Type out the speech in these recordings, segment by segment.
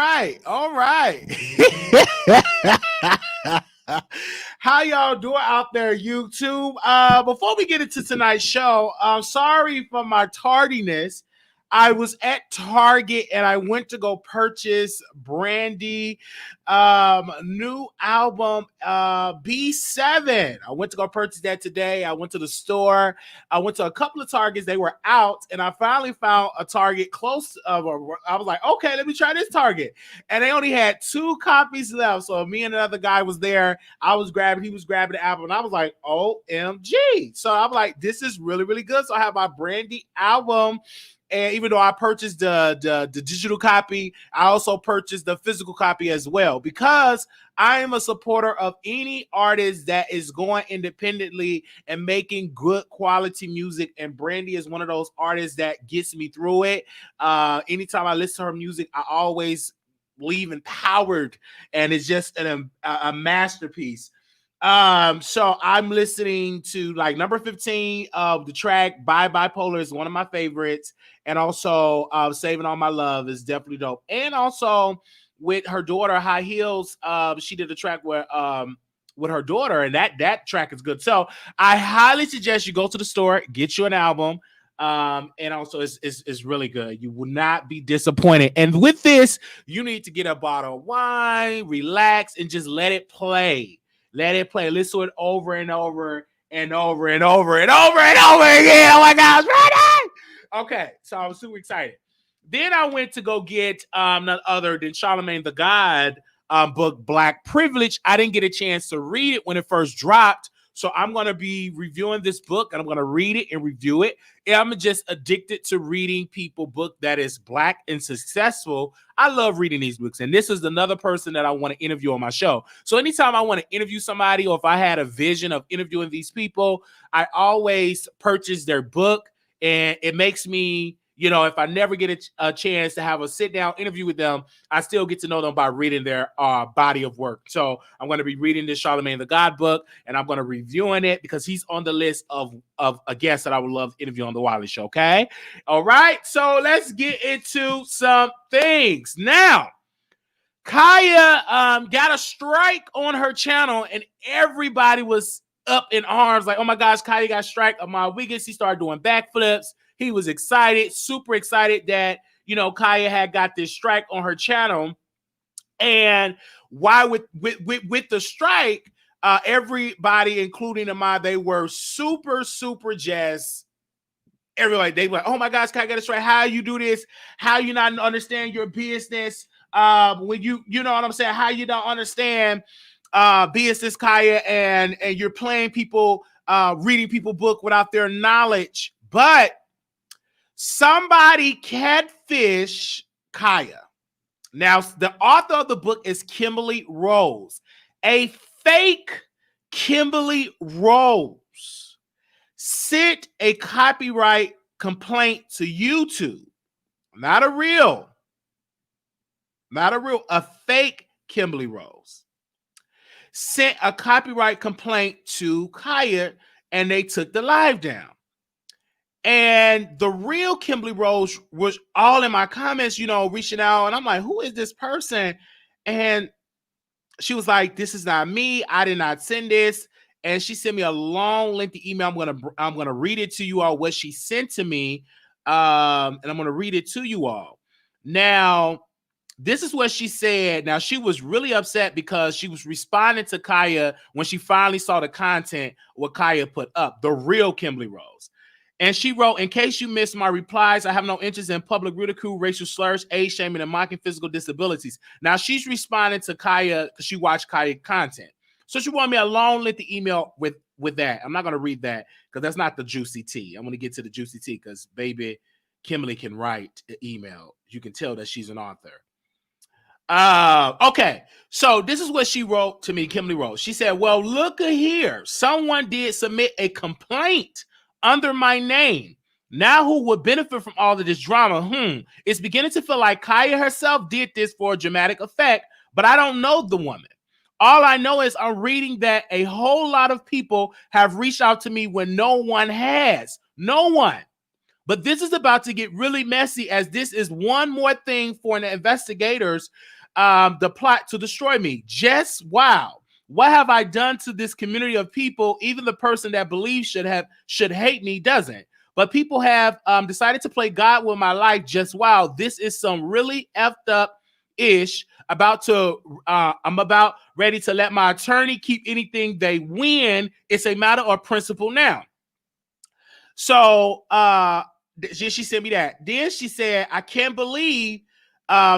right. All right. How y'all doing out there, YouTube? Before we get into tonight's show, I'm sorry for my tardiness. I was at Target and I went to go purchase Brandy new album B7. I went to go purchase that today. I went to the store. I went to a couple of Targets. They were out, and I finally found a Target close. I was like, okay, let me try this Target. And they only had 2 copies left. So me and another guy was there. He was grabbing the album, and I was like, OMG. So I'm like, this is really, really good. So I have my Brandy album. And even though I purchased the digital copy, I also purchased the physical copy as well, because I am a supporter of any artist that is going independently and making good quality music. And Brandy is one of those artists that gets me through it. Anytime I listen to her music, I always leave empowered, and it's just a masterpiece. So I'm listening to like number 15 of the track Bye Bipolar is one of my favorites, and also Saving All My Love is definitely dope. And also with her daughter High Heels, she did a track with her daughter, and that track is good. So I highly suggest you go to the store, get you an album. And also it's really good. You will not be disappointed. And with this, you need to get a bottle of wine, relax, and just let it play. Let it play. Listen to it over and over and over and over and over and over again. Oh my gosh, ready? Okay, so I was super excited. Then I went to go get none other than Charlemagne the God book, Black Privilege. I didn't get a chance to read it when it first dropped. So I'm going to be reviewing this book, and I'm going to read it and review it. And I'm just addicted to reading people book that is Black and successful. I love reading these books. And this is another person that I want to interview on my show. So anytime I want to interview somebody, or if I had a vision of interviewing these people, I always purchase their book. And it makes me, if I never get a chance to have a sit down interview with them, I still get to know them by reading their body of work. So I'm going to be reading this Charlemagne the God book, and I'm going to reviewing it because he's on the list of a guest that I would love to interview on the Wiley Show. Okay. All right. So let's get into some things. Now, Khia got a strike on her channel, and everybody was up in arms. Like, oh my gosh, Khia got a strike. Amar Wiggins, he started doing backflips. He was excited, super excited that, Khia had got this strike on her channel. And why with the strike, everybody, including Amar, they were super, super jazzed. Everybody, they were like, oh my gosh, Khia got a strike. How you do this? How you not understand your business? When you know what I'm saying? How you don't understand business, Khia, and you're playing people, reading people book without their knowledge. But somebody catfish Khia. Now, the author of the book is Kimberly Rose. A fake Kimberly Rose sent a copyright complaint to YouTube. A fake Kimberly Rose sent a copyright complaint to Khia, and they took the live down. And the real Kimberly Rose was all in my comments, reaching out. And I'm like, who is this person? And she was like, this is not me. I did not send this. And she sent me a long, lengthy email. I'm gonna read it to you all, what she sent to me. And I'm gonna read it to you all. Now, this is what she said. Now, she was really upset because she was responding to Khia when she finally saw the content what Khia put up, the real Kimberly Rose. And she wrote, in case you missed my replies, I have no interest in public ridicule, racial slurs, age shaming, and mocking physical disabilities. Now, she's responding to Khia because she watched Khia content. So she wanted me a long, lengthy email with that. I'm not going to read that because that's not the juicy tea. I'm going to get to the juicy tea because, baby, Kimberly can write an email. You can tell that she's an author. Okay, so this is what she wrote to me, Kimberly Rose. She said, well, look here. Someone did submit a complaint under my name. Now who would benefit from all of this drama? It's beginning to feel like Khia herself did this for a dramatic effect, but I don't know the woman. All I know is I'm reading that a whole lot of people have reached out to me when no one has. No one. But this is about to get really messy, as this is one more thing for the investigators the plot to destroy me. Just wow. What have I done to this community of people? Even the person that believes should hate me doesn't. But people have decided to play God with my life. Just wow. This is some really effed up ish. I'm about ready to let my attorney keep anything they win. It's a matter of principle now. So she sent me that. Then she said, I can't believe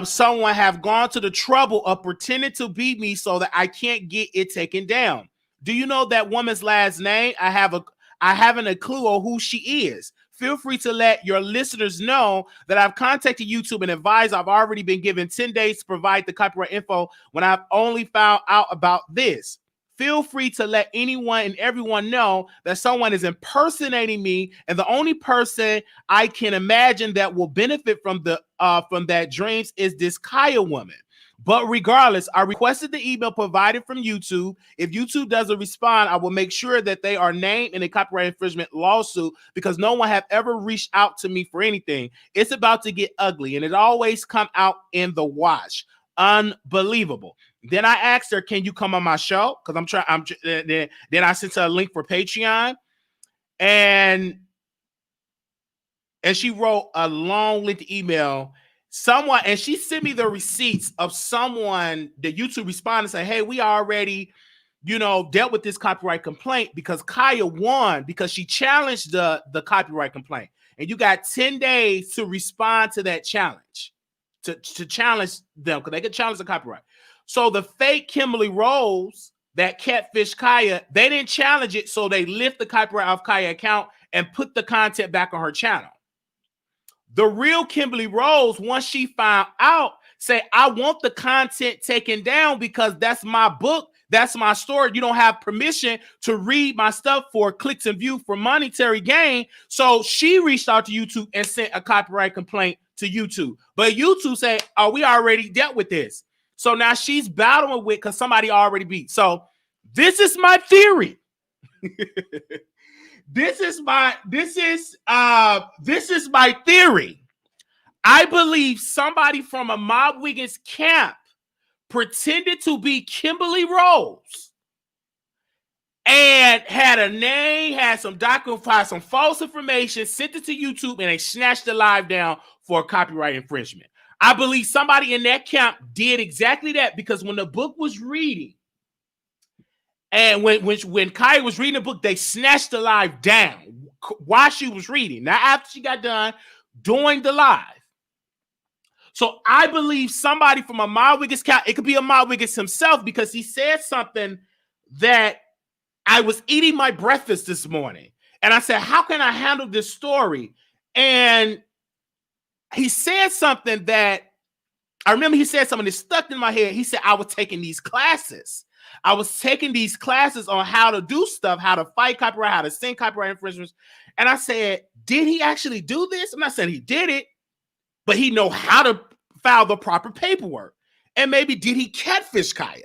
someone have gone to the trouble of pretending to beat me so that I can't get it taken down. Do you know that woman's last name? I haven't a clue on who she is. Feel free to let your listeners know that I've contacted YouTube and advised I've already been given 10 days to provide the copyright info when I've only found out about this. Feel free to let anyone and everyone know that someone is impersonating me, and the only person I can imagine that will benefit from that dreams is this Khia woman. But regardless, I requested the email provided from YouTube. If YouTube doesn't respond, I will make sure that they are named in a copyright infringement lawsuit because no one have ever reached out to me for anything. It's about to get ugly, and it always come out in the wash. Unbelievable. Then I asked her, can you come on my show? Because then I sent her a link for Patreon. And she wrote a long lengthy email. And she sent me the receipts of someone that YouTube responded and said, hey, we already, dealt with this copyright complaint because Khia won because she challenged the copyright complaint. And you got 10 days to respond to that challenge, to challenge them because they could challenge the copyright. So the fake Kimberly Rose, that catfish Khia, they didn't challenge it. So they lift the copyright off Khia account and put the content back on her channel. The real Kimberly Rose, once she found out, say, I want the content taken down because that's my book. That's my story. You don't have permission to read my stuff for clicks and views for monetary gain. So she reached out to YouTube and sent a copyright complaint to YouTube. But YouTube say, oh, we already dealt with this. So now she's battling with because somebody already beat. So this is my theory. This is my theory. I believe somebody from a Mob Wiggins camp pretended to be Kimberly Rose and had a name, had some document, some false information, sent it to YouTube, and they snatched the live down for copyright infringement. I believe somebody in that camp did exactly that because when the book was reading, and when Khia was reading the book, they snatched the live down while she was reading. Now, after she got done doing the live. So I believe somebody from a Mob Wiggins camp, it could be a Mob Wiggins himself because he said something that I was eating my breakfast this morning. And I said, how can I handle this story? And he said something that I remember he said something that stuck in my head. He said, I was taking these classes. I was taking these classes on how to do stuff, how to fight copyright, how to sing copyright infringements. And I said, did he actually do this? I'm not saying he did it, but he know how to file the proper paperwork. And maybe did he catfish Khia?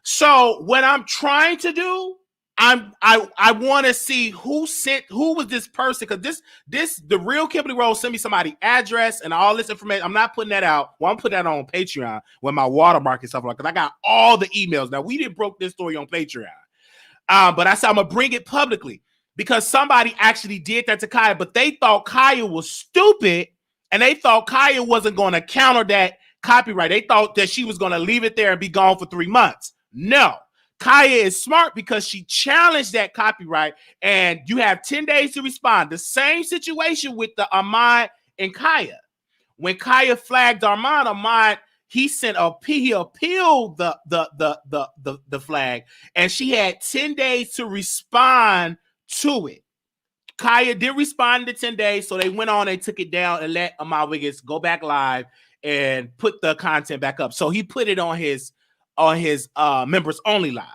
So what I'm trying to do, I want to see who was this person, because the real Kimberly Rose sent me somebody's address and all this information. I'm not putting that out. Well, I'm putting that on Patreon with my watermark and stuff like that, because I got all the emails. Now, we didn't broke this story on Patreon, but I said I'm gonna bring it publicly because somebody actually did that to Khia, but they thought Khia was stupid and they thought Khia wasn't going to counter that copyright. They thought that she was going to leave it there and be gone for 3 months. No. Khia is smart because she challenged that copyright, and you have 10 days to respond. The same situation with the Ahmad and Khia. When Khia flagged Ahmad, he appealed the flag, and she had 10 days to respond to it. Khia did respond to 10 days, so they went on and took it down and let Ahmad Wiggins go back live and put the content back up. So he put it on his members only live.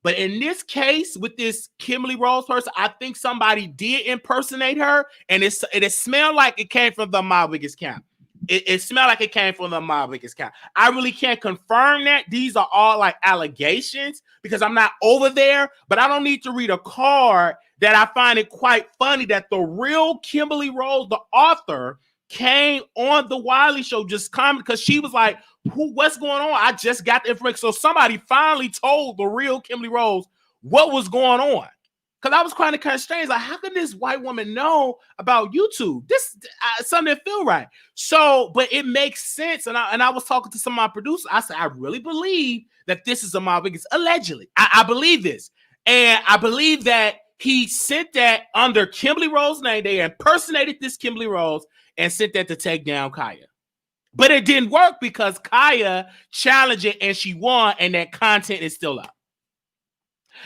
But in this case, with this Kimberly Rose person, I think somebody did impersonate her, and it smelled like it came from the Ahmad Wiggins camp. It smelled like it came from the Ahmad Wiggins camp. I really can't confirm that. These are all like allegations because I'm not over there, but I don't need to read a card that I find it quite funny that the real Kimberly Rose, the author, came on the Wiley Show just commenting because she was like, What's going on? I just got the information. So somebody finally told the real Kimberly Rose what was going on. Because I was kind of strange. Like, how can this white woman know about YouTube? This something that feel right. So, but it makes sense. And I was talking to some of my producers. I said, I really believe that this is a my biggest, allegedly. I believe this. And I believe that he sent that under Kimberly Rose's name. They impersonated this Kimberly Rose and sent that to take down Khia. But it didn't work because Khia challenged it and she won, and that content is still up.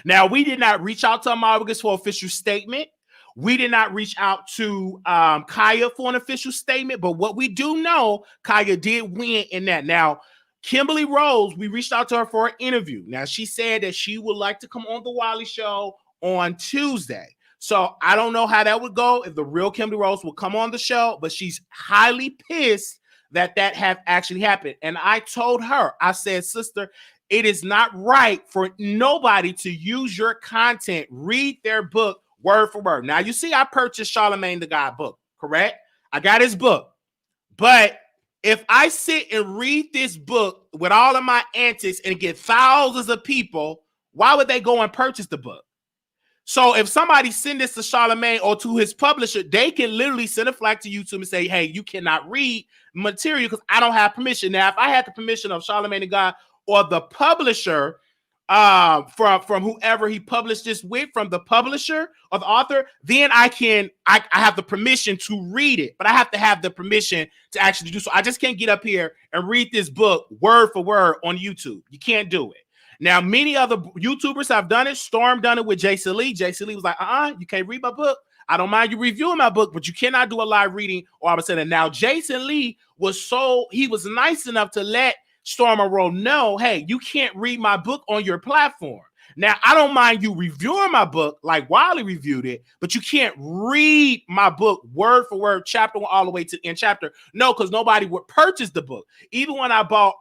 Now, we did not reach out to Amabigus for an official statement. We did not reach out to Khia for an official statement. But what we do know, Khia did win in that. Now, Kimberly Rose, we reached out to her for an interview. Now, she said that she would like to come on the Wiley Show on Tuesday. So I don't know how that would go if the real Kimberly Rose will come on the show, but she's highly pissed that have actually happened. And I told her, I said, sister, it is not right for nobody to use your content, read their book word for word. Now, you see, I purchased Charlamagne the God book, correct? I got his book. But if I sit and read this book with all of my antics and get thousands of people, why would they go and purchase the book? So if somebody send this to Charlamagne or to his publisher, they can literally send a flag to YouTube and say, hey, you cannot read material because I don't have permission. Now, if I had the permission of Charlamagne the God or the publisher from whoever he published this with, from the publisher or the author, then I have the permission to read it, but I have to have the permission to actually do so. I just can't get up here and read this book word for word on YouTube. You can't do it. Now, many other YouTubers have done it. Storm done it with Jason Lee. Jason Lee was like, you can't read my book. I don't mind you reviewing my book, but you cannot do a live reading. Or I would say that. Now, Jason Lee was nice enough to let Storm Rowe know, hey, you can't read my book on your platform. Now, I don't mind you reviewing my book like Wiley reviewed it, but you can't read my book word for word, chapter one all the way to the end chapter. No, because nobody would purchase the book. Even when I bought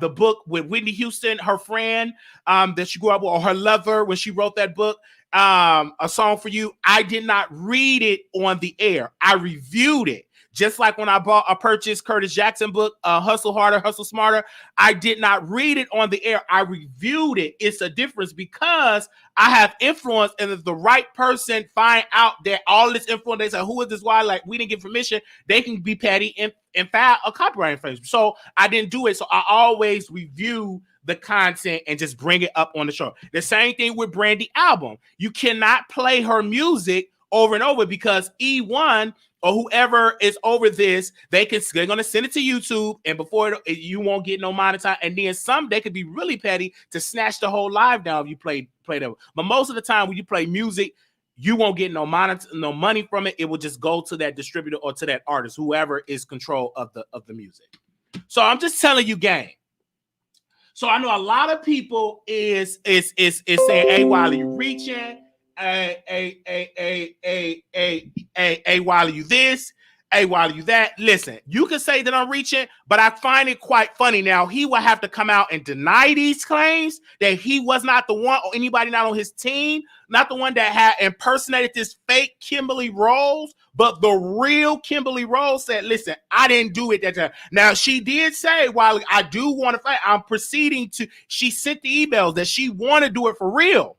the book with Whitney Houston, her friend that she grew up with, or her lover, when she wrote that book, A Song for You, I did not read it on the air. I reviewed it. Just like when I purchased Curtis Jackson book, Hustle Harder, Hustle Smarter, I did not read it on the air. I reviewed it. It's a difference because I have influence, and if the right person find out that all this influence, they say, who is this? Why? Like, we didn't get permission. They can be petty and file a copyright infringement. So I didn't do it. So I always review the content and just bring it up on the show. The same thing with Brandy album. You cannot play her music over and over because E1 or whoever is over this, they're going to send it to YouTube, and before you won't get no monetized. And then they could be really petty to snatch the whole live down if you play them. But most of the time when you play music, you won't get no money from it. It will just go to that distributor or to that artist, whoever is control of the music. So I'm just telling you, gang. So I know a lot of people is saying, hey, Wiley, you reaching. Hey, Wiley, you this. Hey, Wiley, you that. Listen, you can say that I'm reaching, but I find it quite funny. Now, he will have to come out and deny these claims that he was not the one, or anybody not on his team, not the one that had impersonated this fake Kimberly Rose, but the real Kimberly Rose said, listen, I didn't do it that time. Now, she did say, Wiley, I do want to fight. I'm proceeding to, she sent the emails that she want to do it for real.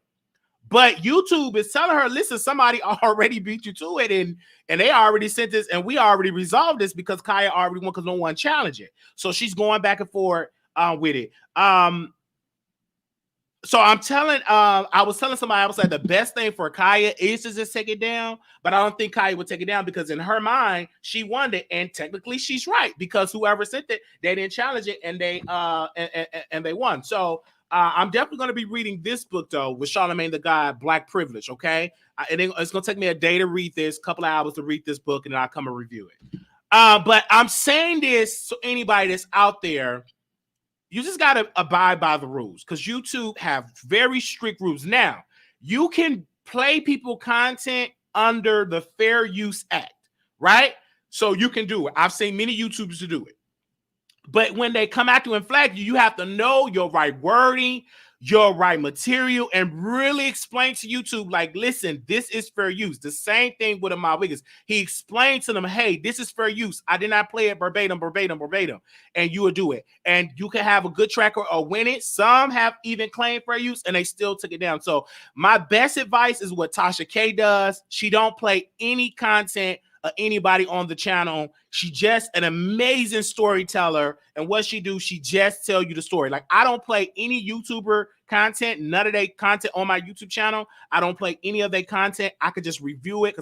But YouTube is telling her, listen, somebody already beat you to it, and they already sent this, and we already resolved this because Khia already won because no one challenged it. So she's going back and forth with it. So I was telling somebody, I was like, the best thing for Khia is to just take it down, but I don't think Khia would take it down because in her mind, she won it, and technically she's right because whoever sent it, they didn't challenge it, and they won. So I'm definitely going to be reading this book, though, with Charlamagne the God, Black Privilege, okay? It's going to take me a day to read this, a couple of hours to read this book, and then I'll come and review it. But I'm saying this to anybody that's out there, you just got to abide by the rules because YouTube have very strict rules. Now, you can play people content under the Fair Use Act, right? So you can do it. I've seen many YouTubers to do it. But when they come at you and flag you, you have to know your right wording. your right material and really explain to YouTube, like, listen, this is fair use. The same thing with my Wiggins. He explained to them, hey, this is fair use. I did not play it verbatim, and you will do it. And you can have a good tracker or win it. Some have even claimed fair use and they still took it down. So my best advice is what Tasha K does. She don't play any content of anybody on the channel. She just an amazing storyteller, and what she do, she just tell you the story. Like, I don't play any YouTuber content, none of their content on my YouTube channel. I don't play any of their content. I could just review it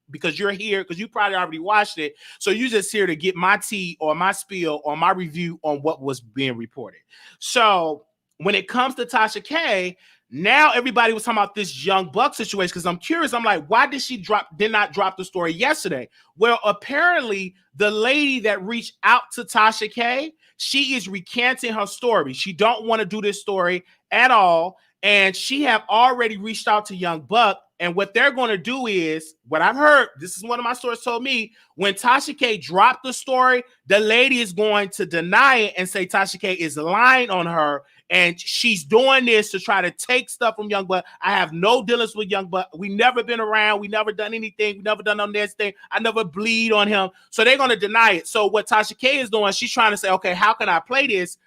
because you're here, because you probably already watched it. So you're just here to get my tea or my spiel or my review on what was being reported. So when it comes to Tasha K, now everybody was talking about this Young Buck situation, because I'm curious. I'm like, why did not drop the story yesterday? Well, apparently the lady that reached out to Tasha K, she is recanting her story. She don't want to do this story at all. And she have already reached out to Young Buck. And what they're going to do is, what I've heard, this is one of my sources told me, when Tasha K dropped the story, the lady is going to deny it and say Tasha K is lying on her. And she's doing this to try to take stuff from Young Buck. I have no dealings with Young Buck. We never been around. We never done anything. We never done on this thing. I never bleed on him. So they're going to deny it. So what Tasha K is doing, she's trying to say, okay, how can I play this?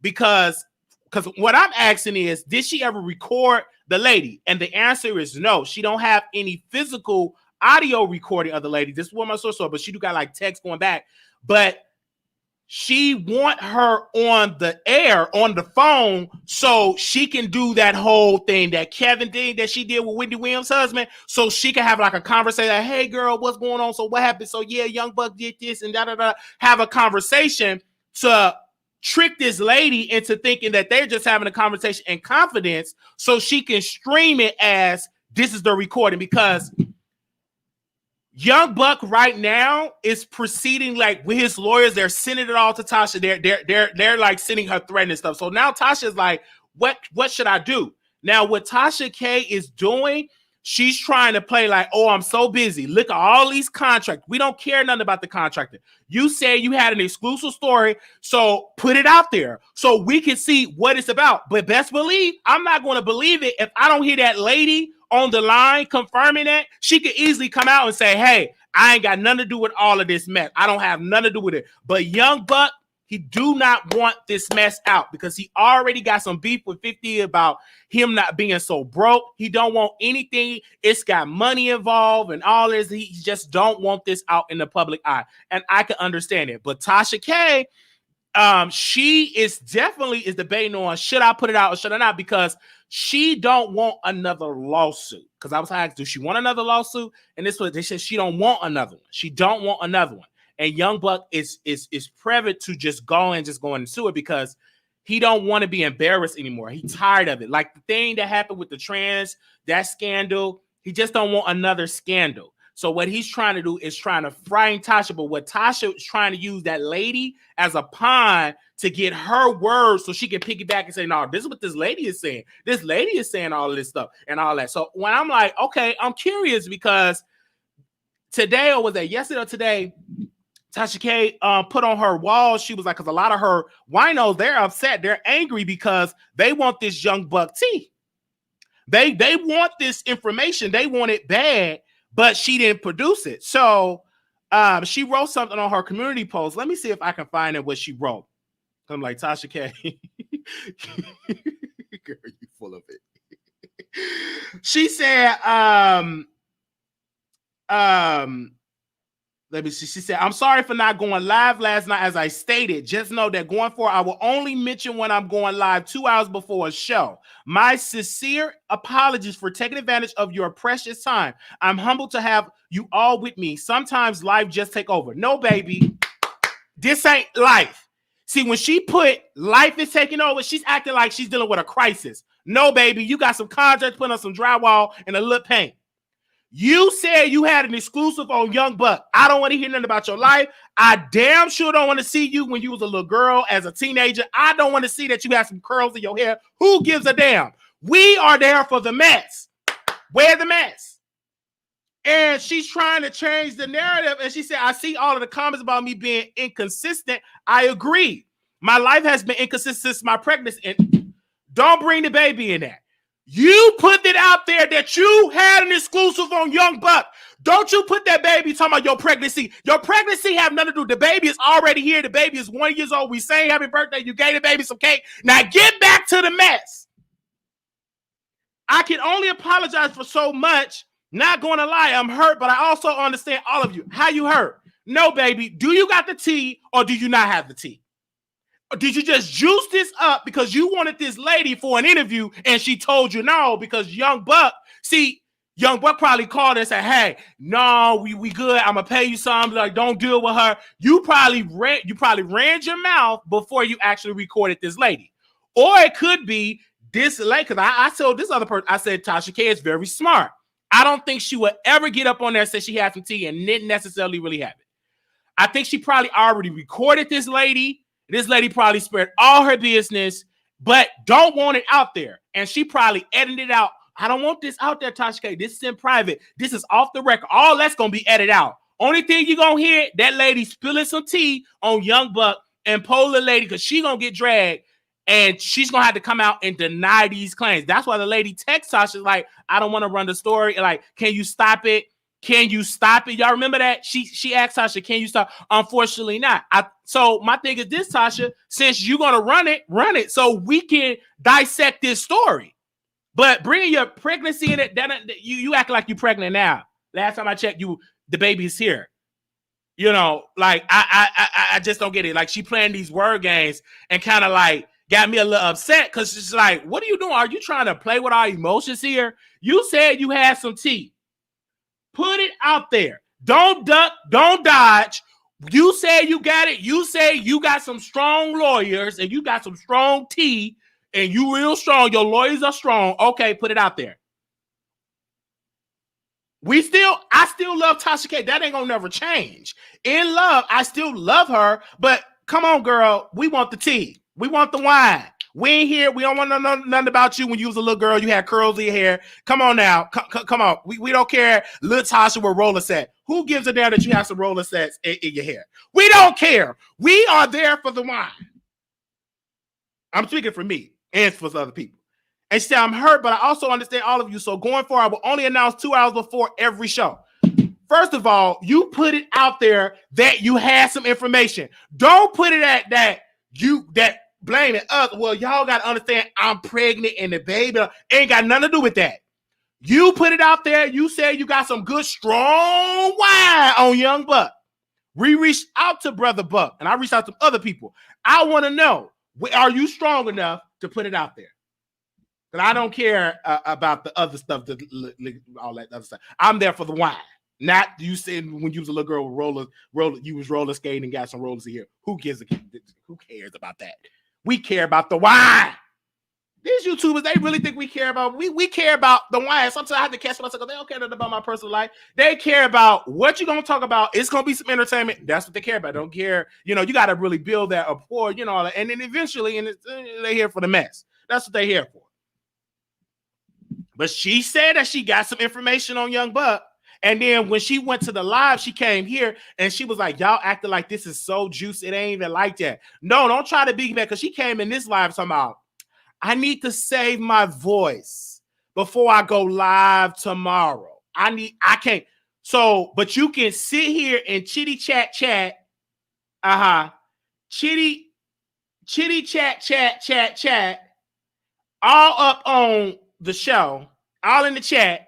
Because what I'm asking is, did she ever record the lady? And the answer is no. She don't have any physical audio recording of the lady. This is what my source saw, but she do got like text going back. But she want her on the air, on the phone, so she can do that whole thing that Kevin did, that she did with Wendy Williams' husband, so she can have like a conversation, like, hey girl, what's going on? So what happened? So yeah, Young Buck did this and da-da-da. Have a conversation to trick this lady into thinking that they're just having a conversation in confidence, so she can stream it as this is the recording. Because Young Buck right now is proceeding like with his lawyers. They're sending it all to Tasha. They're like sending her threatening stuff. So now Tasha's like, what should I do? Now what Tasha K is doing, she's trying to play like, oh, I'm so busy. Look at all these contracts. We don't care nothing about the contractor. You said you had an exclusive story, so put it out there so we can see what it's about. But best believe, I'm not going to believe it if I don't hear that lady on the line confirming that. She could easily come out and say, hey, I ain't got nothing to do with all of this mess. I don't have nothing to do with it. But Young Buck, he do not want this mess out because he already got some beef with 50 about him not being so broke. He don't want anything. It's got money involved and all this. He just don't want this out in the public eye. And I can understand it. But Tasha K, she is definitely debating on, should I put it out or should I not? Because she don't want another lawsuit. Because I was asked, do she want another lawsuit? And this was, they said she don't want another one. She don't want another one. And Young Buck is private to just go and sue it because he don't want to be embarrassed anymore. He's tired of it. Like the thing that happened with the trans, that scandal, he just don't want another scandal. So what he's trying to do is trying to frighten Tasha. But what Tasha is trying to use that lady as a pawn to get her words so she can piggyback and say, no, this is what this lady is saying. This lady is saying all of this stuff and all that. So when I'm like, okay, I'm curious because today, or was that yesterday or today, Tasha K put on her wall, she was like, because a lot of her winos, they're upset. They're angry because they want this Young Buck tea. They want this information. They want it bad, but she didn't produce it. So she wrote something on her community post. Let me see if I can find it what she wrote. I'm like, Tasha K, girl, you full of it. She said, let me see. She said, I'm sorry for not going live last night as I stated. Just know that going forward, I will only mention when I'm going live 2 hours before a show. My sincere apologies for taking advantage of your precious time. I'm humbled to have you all with me. Sometimes life just take over. No, baby. This ain't life. See, when she put life is taking over, she's acting like she's dealing with a crisis. No, baby. You got some contracts, putting on some drywall and a lip paint. You said you had an exclusive on Young Buck. I don't want to hear nothing about your life. I damn sure don't want to see you when you was a little girl as a teenager. I don't want to see that you have some curls in your hair. Who gives a damn? We are there for the mess. Wear the mess. And she's trying to change the narrative. And she said, I see all of the comments about me being inconsistent. I agree. My life has been inconsistent since my pregnancy. And Don't bring the baby in there. You put it out there that you had an exclusive on Young Buck. Don't you put that baby talking about your pregnancy. Your pregnancy have nothing to do. The baby is already here. The baby is 1 year old. We saying happy birthday. You gave the baby some cake. Now get back to the mess. I can only apologize for so much. Not going to lie, I'm hurt, but I also understand all of you. How you hurt? No, baby. Do you got the tea or do you not have the tea? Or did you just juice this up because you wanted this lady for an interview and she told you no because Young Buck, see, Young Buck probably called and said, hey, no, we good. I'm going to pay you something. Like, don't deal with her. You probably ran your mouth before you actually recorded this lady. Or it could be this lady, because I told this other person, I said, Tasha K is very smart. I don't think she would ever get up on there and say she had some tea and didn't necessarily really have it. I think she probably already recorded this lady. This lady probably spared all her business, but don't want it out there. And she probably edited it out. I don't want this out there, Tasha K. This is in private. This is off the record. All that's going to be edited out. Only thing you're going to hear, that lady spilling some tea on Young Buck and Polar Lady because she's going to get dragged. And she's going to have to come out and deny these claims. That's why the lady texts Tasha like, I don't want to run the story. Like, can you stop it? Can you stop it? Y'all remember that? She asked Tasha, can you stop? Unfortunately not. So my thing is this, Tasha, since you're going to run it so we can dissect this story. But bringing your pregnancy in it, you act like you're pregnant now. Last time I checked, the baby's here. You know, like, I just don't get it. Like, she playing these word games and kind of like, got me a little upset because it's like, what are you doing? Are you trying to play with our emotions here? You said you had some tea. Put it out there. Don't duck, don't dodge. You said you got it. You say you got some strong lawyers and you got some strong tea and you real strong. Your lawyers are strong. Okay, put it out there. I still love Tasha K. That ain't gonna never change. In love, I still love her, but come on, girl. We want the tea. We want the wine. We ain't here. We don't want to know nothing about you when you was a little girl. You had curls in your hair. Come on now. Come on. We don't care. Little Tasha with roller set. Who gives a damn that you have some roller sets in your hair? We don't care. We are there for the wine. I'm speaking for me and for other people. And she said, I'm hurt, but I also understand all of you. So going forward, I will only announce 2 hours before every show. First of all, you put it out there that you had some information. Don't put it at that blaming us. Well, y'all got to understand I'm pregnant and the baby ain't got nothing to do with that. You put it out there. You said you got some good, strong wine on Young Buck. We reached out to Brother Buck and I reached out to other people. I want to know, are you strong enough to put it out there? But I don't care about the other stuff, all that other stuff. I'm there for the wine. Not you said when you was a little girl with you was roller skating and got some rollers in here. Who cares about that? We care about the wine. These YouTubers, they really think we care about we care about the wine. Sometimes I have to catch myself. They don't care nothing about my personal life. They care about what you're gonna talk about. It's gonna be some entertainment. That's what they care about. They don't care. You know, you got to really build that rapport. You know, and then eventually, they're here for the mess. That's what they're here for. But she said that she got some information on Young Buck. And then when she went to the live, she came here and she was like, y'all acting like this is so juicy. It ain't even like that. No, don't try to be mad because she came in this live talking about, I need to save my voice before I go live tomorrow. I can't. So, but you can sit here and chitty chat. Chitty chat. All up on the show, all in the chat.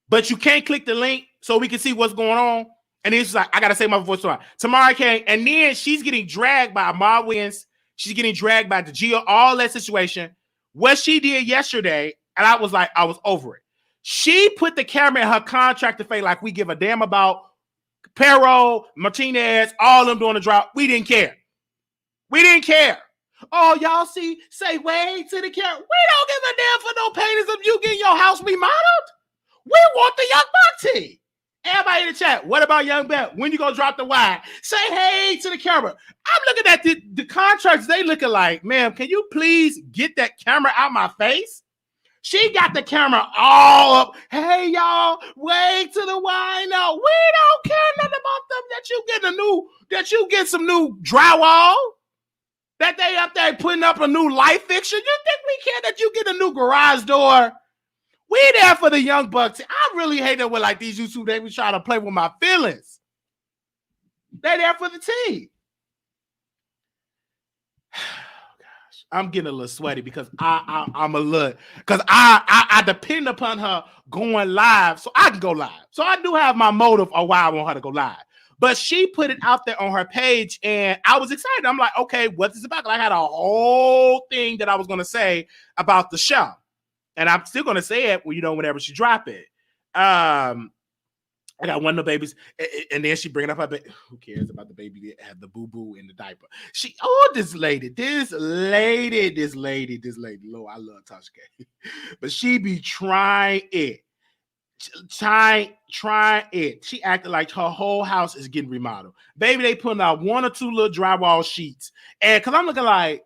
But you can't click the link so we can see what's going on. And it's like, I got to say my voice tomorrow I can't. And then she's getting dragged by Ma Wins. She's getting dragged by the Geo, all that situation. What she did yesterday, and I was like, I was over it. She put the camera in her contractor face like we give a damn about Perro, Martinez, all of them doing the drop. We didn't care. Oh, y'all say way to the camera. We don't give a damn for no paintings of you getting your house remodeled. We want the Young Buck tea. Everybody in the chat, what about Young Buck? When you gonna drop the wine? Say hey to the camera. I'm looking at the contracts. They looking like, ma'am, can you please get that camera out my face? She got the camera all up. Hey, y'all, wait to the wine now. We don't care nothing about them that you get some new drywall. That they up there putting up a new light fixture. You think we care that you get a new garage door? We there for the young bucks. I really hate it when like these YouTube they be trying to play with my feelings. They there for the team. I'm getting a little sweaty because I'm a little because I depend upon her going live so I can go live. So I do have my motive of why I want her to go live. But she put it out there on her page and I was excited. I'm like, okay, what's this about? I had a whole thing that I was going to say about the show. And I'm still going to say it whenever she drop it. I got one of the babies, and then she bringing up her baby. Who cares about the baby that had the boo-boo in the diaper? This lady. Lord, I love Tasha K. But she be trying it. Try it. She acted like her whole house is getting remodeled. Baby, they putting out one or two little drywall sheets. And because I'm looking like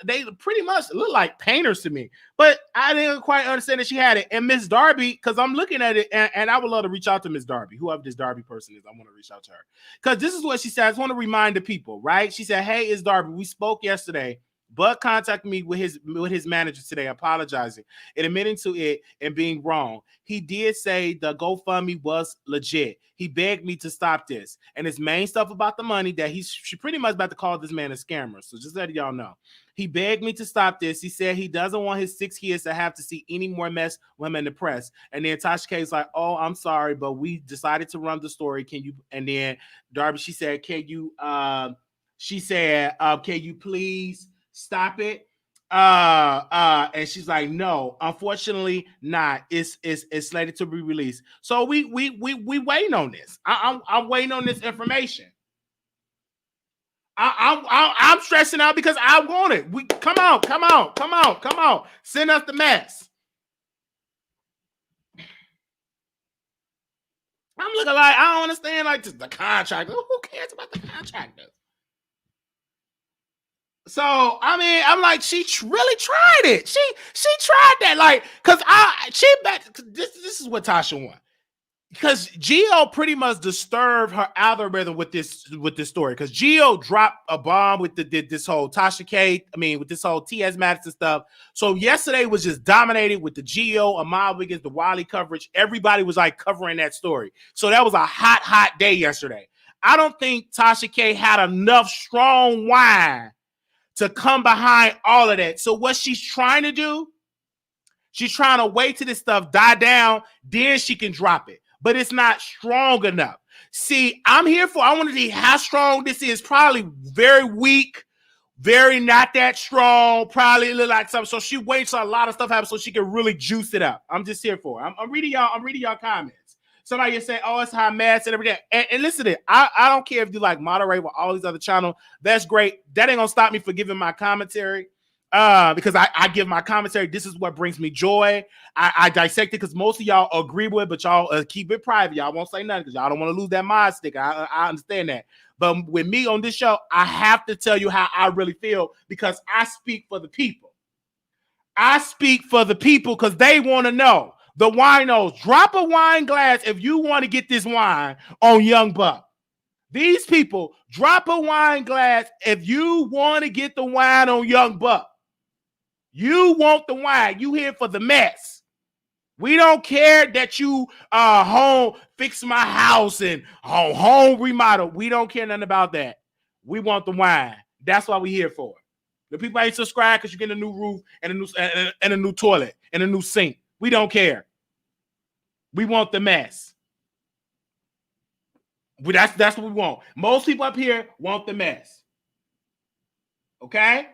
they pretty much look like painters to me. But I didn't quite understand that she had it. And Miss Darby, because I'm looking at it, and I would love to reach out to Miss Darby, whoever this Darby person is, I want to reach out to her. Because this is what she said. I just want to remind the people, right? She said, hey, it's Darby. We spoke yesterday. Bud contacted me with his manager today, apologizing and admitting to it and being wrong. He did say the GoFundMe was legit. He begged me to stop this. And his main stuff about the money that she pretty much about to call this man a scammer. So just let y'all know. He begged me to stop this. He said he doesn't want his 6 kids to have to see any more mess when I'm in the press. And then Tasha K is like, oh, I'm sorry, but we decided to run the story. Can you? And then Darby, she said, can you please stop it? And she's like, no, unfortunately not. It's slated to be released. So we waiting on this. I'm waiting on this information. I'm stressing out because I want it. Come on. Send us the mess. I'm looking like I don't understand like the contractor. Who cares about the contractor? So I mean, I'm like, she really tried it. She tried that, like, cause this is what Tasha wants. Because Gio pretty much disturbed her algorithm with this story. Because Gio dropped a bomb with this whole Tasha K. With this whole T.S. Madison stuff. So yesterday was just dominated with the Gio, Ahmad Wiggins, the Wiley coverage. Everybody was like covering that story. So that was a hot day yesterday. I don't think Tasha K had enough strong wine to come behind all of that. So what she's trying to do, she's trying to wait till this stuff die down, then she can drop it. But it's not strong enough. See, I want to see how strong this is. Probably very weak, very not that strong, probably look like something. So she waits till a lot of stuff happens so she can really juice it up. I'm just here for it. I'm reading y'all comments. Somebody say, oh, it's high mass and everything. And listen to it. I don't care if you like moderate with all these other channels. That's great. That ain't gonna stop me for giving my commentary. Because I give my commentary. This is what brings me joy. I dissect it because most of y'all agree with it, but y'all keep it private. Y'all won't say nothing because y'all don't want to lose that mod stick. I understand that. But with me on this show, I have to tell you how I really feel because I speak for the people. I speak for the people because they want to know. The winos, drop a wine glass if you want to get this wine on Young Buck. These people, drop a wine glass if you want to get the wine on Young Buck. You want the wine. You here for the mess. We don't care that you home fix my house and home remodel. We don't care nothing about that. We want the wine. That's why we here for it. The people ain't subscribed because you get a new roof and a new toilet and a new sink. We don't care. We want the mess. That's what we want. Most people up here want the mess. Okay?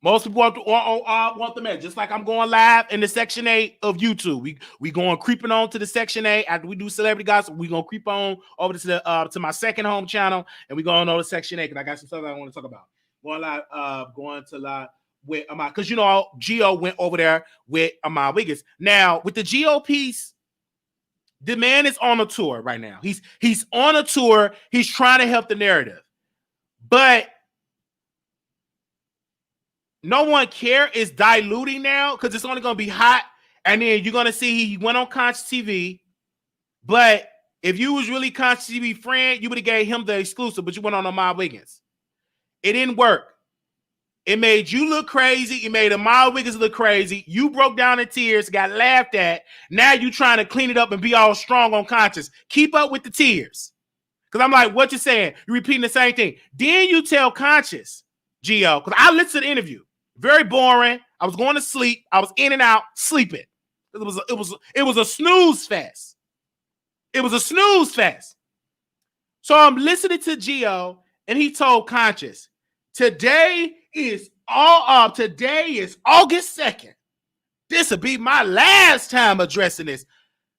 Most people want the mess. Just like I'm going live in the Section 8 of YouTube. We going creeping on to the Section 8. After we do celebrity gossip, we going to creep on over to my second home channel, and we going on to Section 8 because I got some stuff I want to talk about. Going to live with Ahmad. Because, Gio went over there with Ahmad Wiggins. Now, with the Gio piece, the man is on a tour right now. He's on a tour. He's trying to help the narrative. But no one care. It's diluting now because it's only going to be hot. And then you're going to see he went on Conscious TV. But if you was really Conscious TV friend, you would have gave him the exclusive, but you went on Ahmad Wiggins. It didn't work. It made you look crazy. It made Amara Wiggins look crazy. You broke down in tears, got laughed at. Now you trying to clean it up and be all strong on conscience. Keep up with the tears. Because I'm like, what you saying? You're repeating the same thing. Then you tell Conscious, Gio, because I listened to the interview. Very boring. I was going to sleep. I was in and out sleeping. It was a snooze fest. It was a snooze fest. So I'm listening to Gio, and he told Conscious, today is August 2nd. This will be my last time addressing this.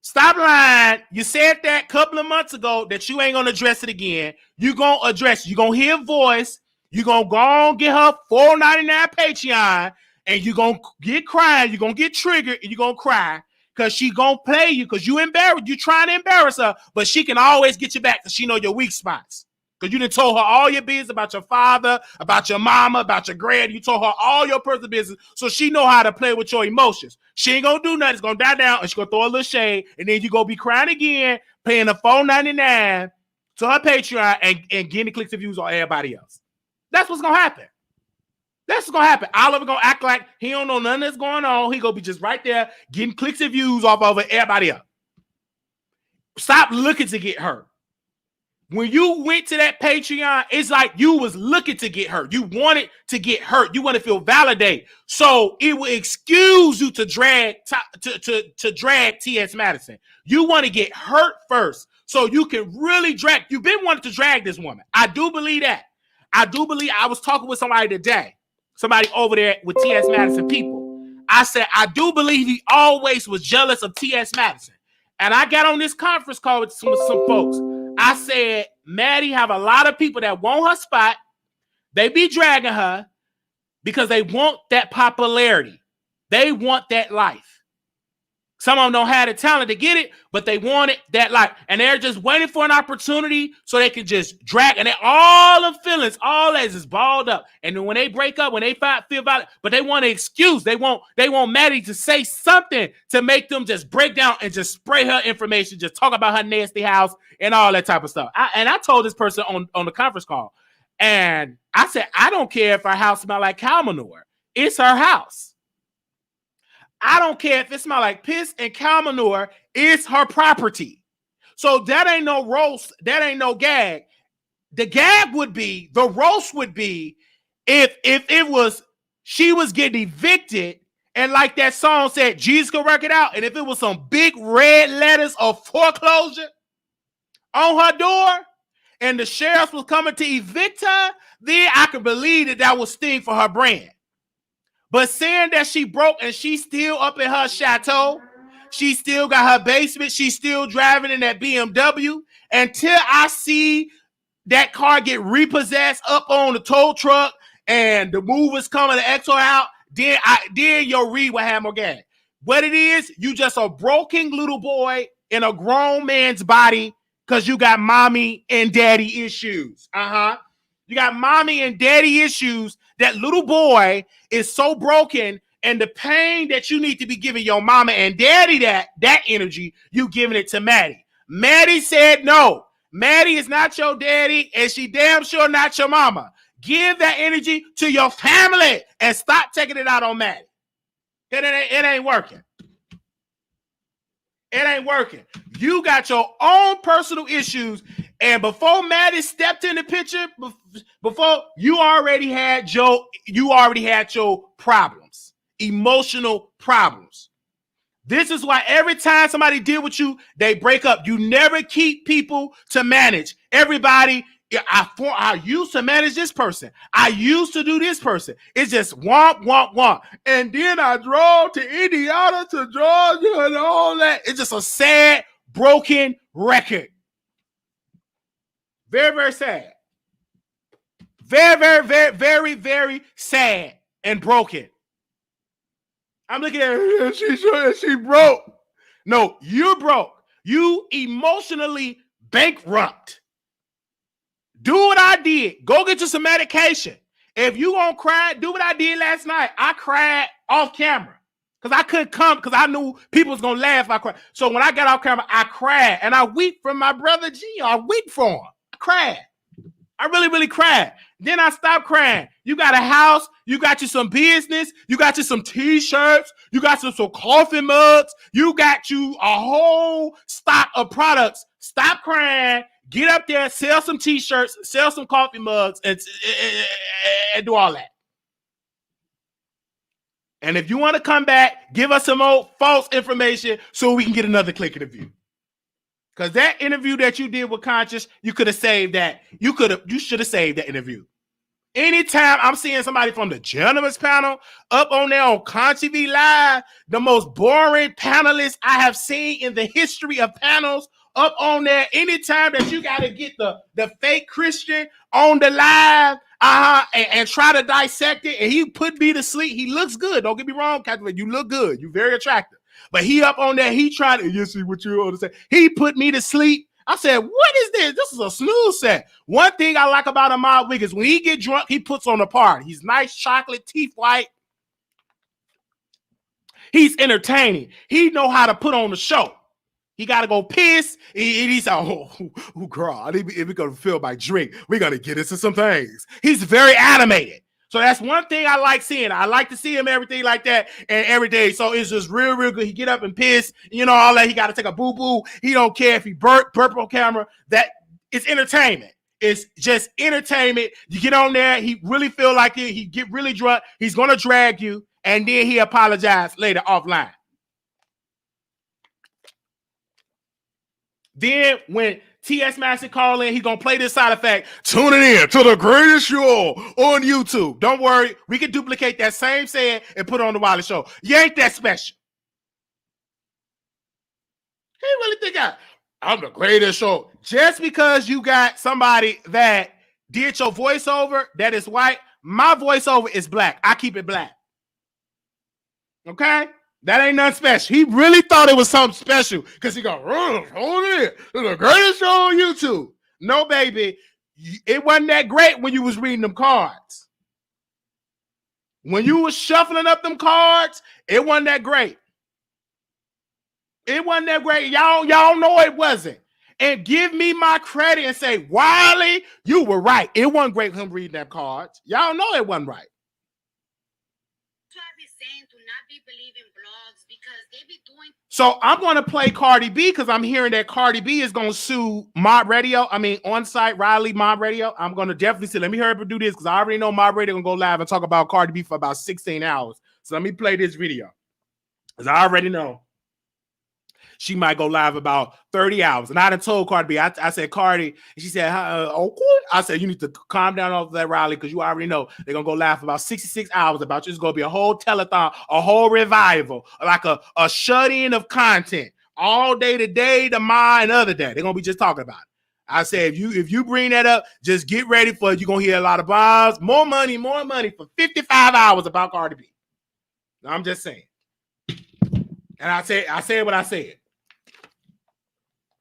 Stop lying. You said that a couple of months ago that you ain't going to address it again. You going to address it. You going to hear a voice. You going to go on get her $4.99 Patreon, and you going to get crying. You going to get triggered, and you going to cry because she going to play you because you embarrassed. You trying to embarrass her, but she can always get you back because she know your weak spots. Because you done told her all your business about your father, about your mama, about your grand. You told her all your personal business, so she know how to play with your emotions. She ain't going to do nothing. It's going to die down, and she's going to throw a little shade, and then you going to be crying again, paying the $4.99 to her Patreon and getting the clicks and views on everybody else. That's what's going to happen. That's what's going to happen. Oliver going to act like he don't know nothing that's going on. He going to be just right there getting clicks and views off of everybody else. Stop looking to get hurt. When you went to that Patreon, it's like you was looking to get hurt. You wanted to get hurt. You want to feel validated. So it will excuse you to drag T.S. Madison. You want to get hurt first so you can really drag. You've been wanting to drag this woman. I do believe that. I was talking with somebody today, somebody over there with T.S. Madison people. I said, I do believe he always was jealous of T.S. Madison. And I got on this conference call with some folks. I said, Maddie have a lot of people that want her spot. They be dragging her because they want that popularity. They want that life. Some of them don't have the talent to get it, but they want it, that life. And they're just waiting for an opportunity so they can just drag. And all the feelings, all that is balled up. And then when they break up, when they feel violent, but they want an excuse. They want Maddie to say something to make them just break down and just spray her information, just talk about her nasty house and all that type of stuff. I told this person on the conference call, and I said, I don't care if her house smells like cow manure. It's her house. I don't care if it smells like piss and cow manure. It's her property. So that ain't no roast. That ain't no gag. The gag would be, the roast would be if it was, she was getting evicted and like that song said, Jesus could work it out. And if it was some big red letters of foreclosure on her door and the sheriff was coming to evict her, then I could believe that would sting for her brand. But saying that she broke and she's still up in her chateau, she still got her basement, she's still driving in that BMW, until I see that car get repossessed up on the tow truck and the movers coming to exit out, then your read will have more gas. What it is, you just a broken little boy in a grown man's body because you got mommy and daddy issues. You got mommy and daddy issues. That little boy is so broken, and the pain that you need to be giving your mama and daddy that energy, you giving it to Maddie. Maddie said no. Maddie is not your daddy, and she damn sure not your mama. Give that energy to your family and stop taking it out on Maddie. It ain't working. It ain't working. You got your own personal issues, and before Maddie stepped in the picture, before you already had your problems, emotional problems. This is why every time somebody deal with you, they break up. You never keep people to manage. Everybody, I used to manage this person. I used to do this person. It's just womp, womp, womp. And then I drove to Indiana to Georgia and all that. It's just a sad, broken record. Very, very sad. Very, very, very, very, very sad and broken. I'm looking at her and she broke. No, you broke. You emotionally bankrupt. Do what I did. Go get you some medication. If you gonna cry, do what I did last night. I cried off camera because I couldn't come because I knew people was gonna laugh if I cried. So when I got off camera, I cried and I weep for my brother G. I weep for him. I cried. I really, really cried. Then I stopped crying. You got a house. You got you some business. You got you some t-shirts. You got you some coffee mugs. You got you a whole stock of products. Stop crying. Get up there, sell some t-shirts, sell some coffee mugs, and do all that. And if you want to come back, give us some old false information so we can get another click interview. Because that interview that you did with Conscious, you could have saved that. You should have saved that interview. Anytime I'm seeing somebody from the Gentleman's Panel up on there on Con TV Live, the most boring panelist I have seen in the history of panels up on there. Anytime that you got to get the fake Christian on the live and try to dissect it, and he put me to sleep. He looks good. Don't get me wrong, Catfish. You look good. You're very attractive. But he up on there, he tried to, you see what you understand. He put me to sleep. I said, what is this? This is a snooze set. One thing I like about Ahmad Wick is when he get drunk, he puts on a party. He's nice, chocolate, teeth white. He's entertaining. He know how to put on the show. He got to go piss. He's like, oh, girl, if we're going to fill my drink, we're going to get into some things. He's very animated. So that's one thing I like seeing. I like to see him everything like that and every day. So it's just real, real good. He get up and piss, all that. He got to take a boo-boo. He don't care if he burp on camera. That it's entertainment. It's just entertainment. You get on there. He really feel like it. He get really drunk. He's going to drag you. And then he apologize later offline. Then when T.S. Massey call in, he gonna play this side effect. Tune it in to the greatest show on YouTube. Don't worry, we can duplicate that same saying and put it on the Wiley Show. You ain't that special. He really think I'm the greatest show. Just because you got somebody that did your voiceover that is white, my voiceover is black. I keep it black. Okay? That ain't nothing special. He really thought it was something special because he go, hold it. It's the greatest show on YouTube. No, baby. It wasn't that great when you was reading them cards. When you was shuffling up them cards, it wasn't that great. It wasn't that great. Y'all know it wasn't. And give me my credit and say, Wiley, you were right. It wasn't great him reading them cards. Y'all know it wasn't right. So I'm going to play Cardi B because I'm hearing that Cardi B is going to sue Mob Radio. I mean, on-site Riley Mob Radio. I'm going to definitely see. Let me hurry up and do this because I already know Mob Radio going to go live and talk about Cardi B for about 16 hours. So let me play this video because I already know she might go live about 30 hours. And I done told Cardi B, I said, Cardi, and she said, okay. I said, you need to calm down off that, Riley, because you already know they're going to go live for about 66 hours about you. It's going to be a whole telethon, a whole revival, like a shut-in of content all day today, tomorrow, and other day. They're going to be just talking about it. I said, if you bring that up, just get ready for it. You're going to hear a lot of bombs, more money for 55 hours about Cardi B. I'm just saying. And I said what I said.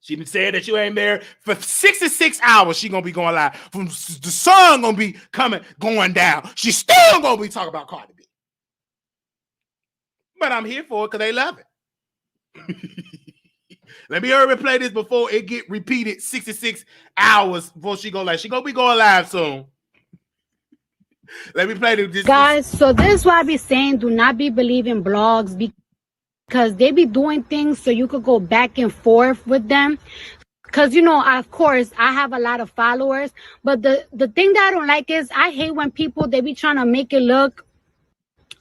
She said that you ain't there for 66 hours. She gonna be going live. From the sun gonna be going down. She's still gonna be talking about Cardi B. But I'm here for it because they love it. Let me hurry and play this before it get repeated 66 hours before she go live. She gonna be going live soon. Let me play this. Guys, so this is why I be saying do not be believing blogs because they be doing things so you could go back and forth with them. Because, of course, I have a lot of followers. But the thing that I don't like is I hate when people, they be trying to make it look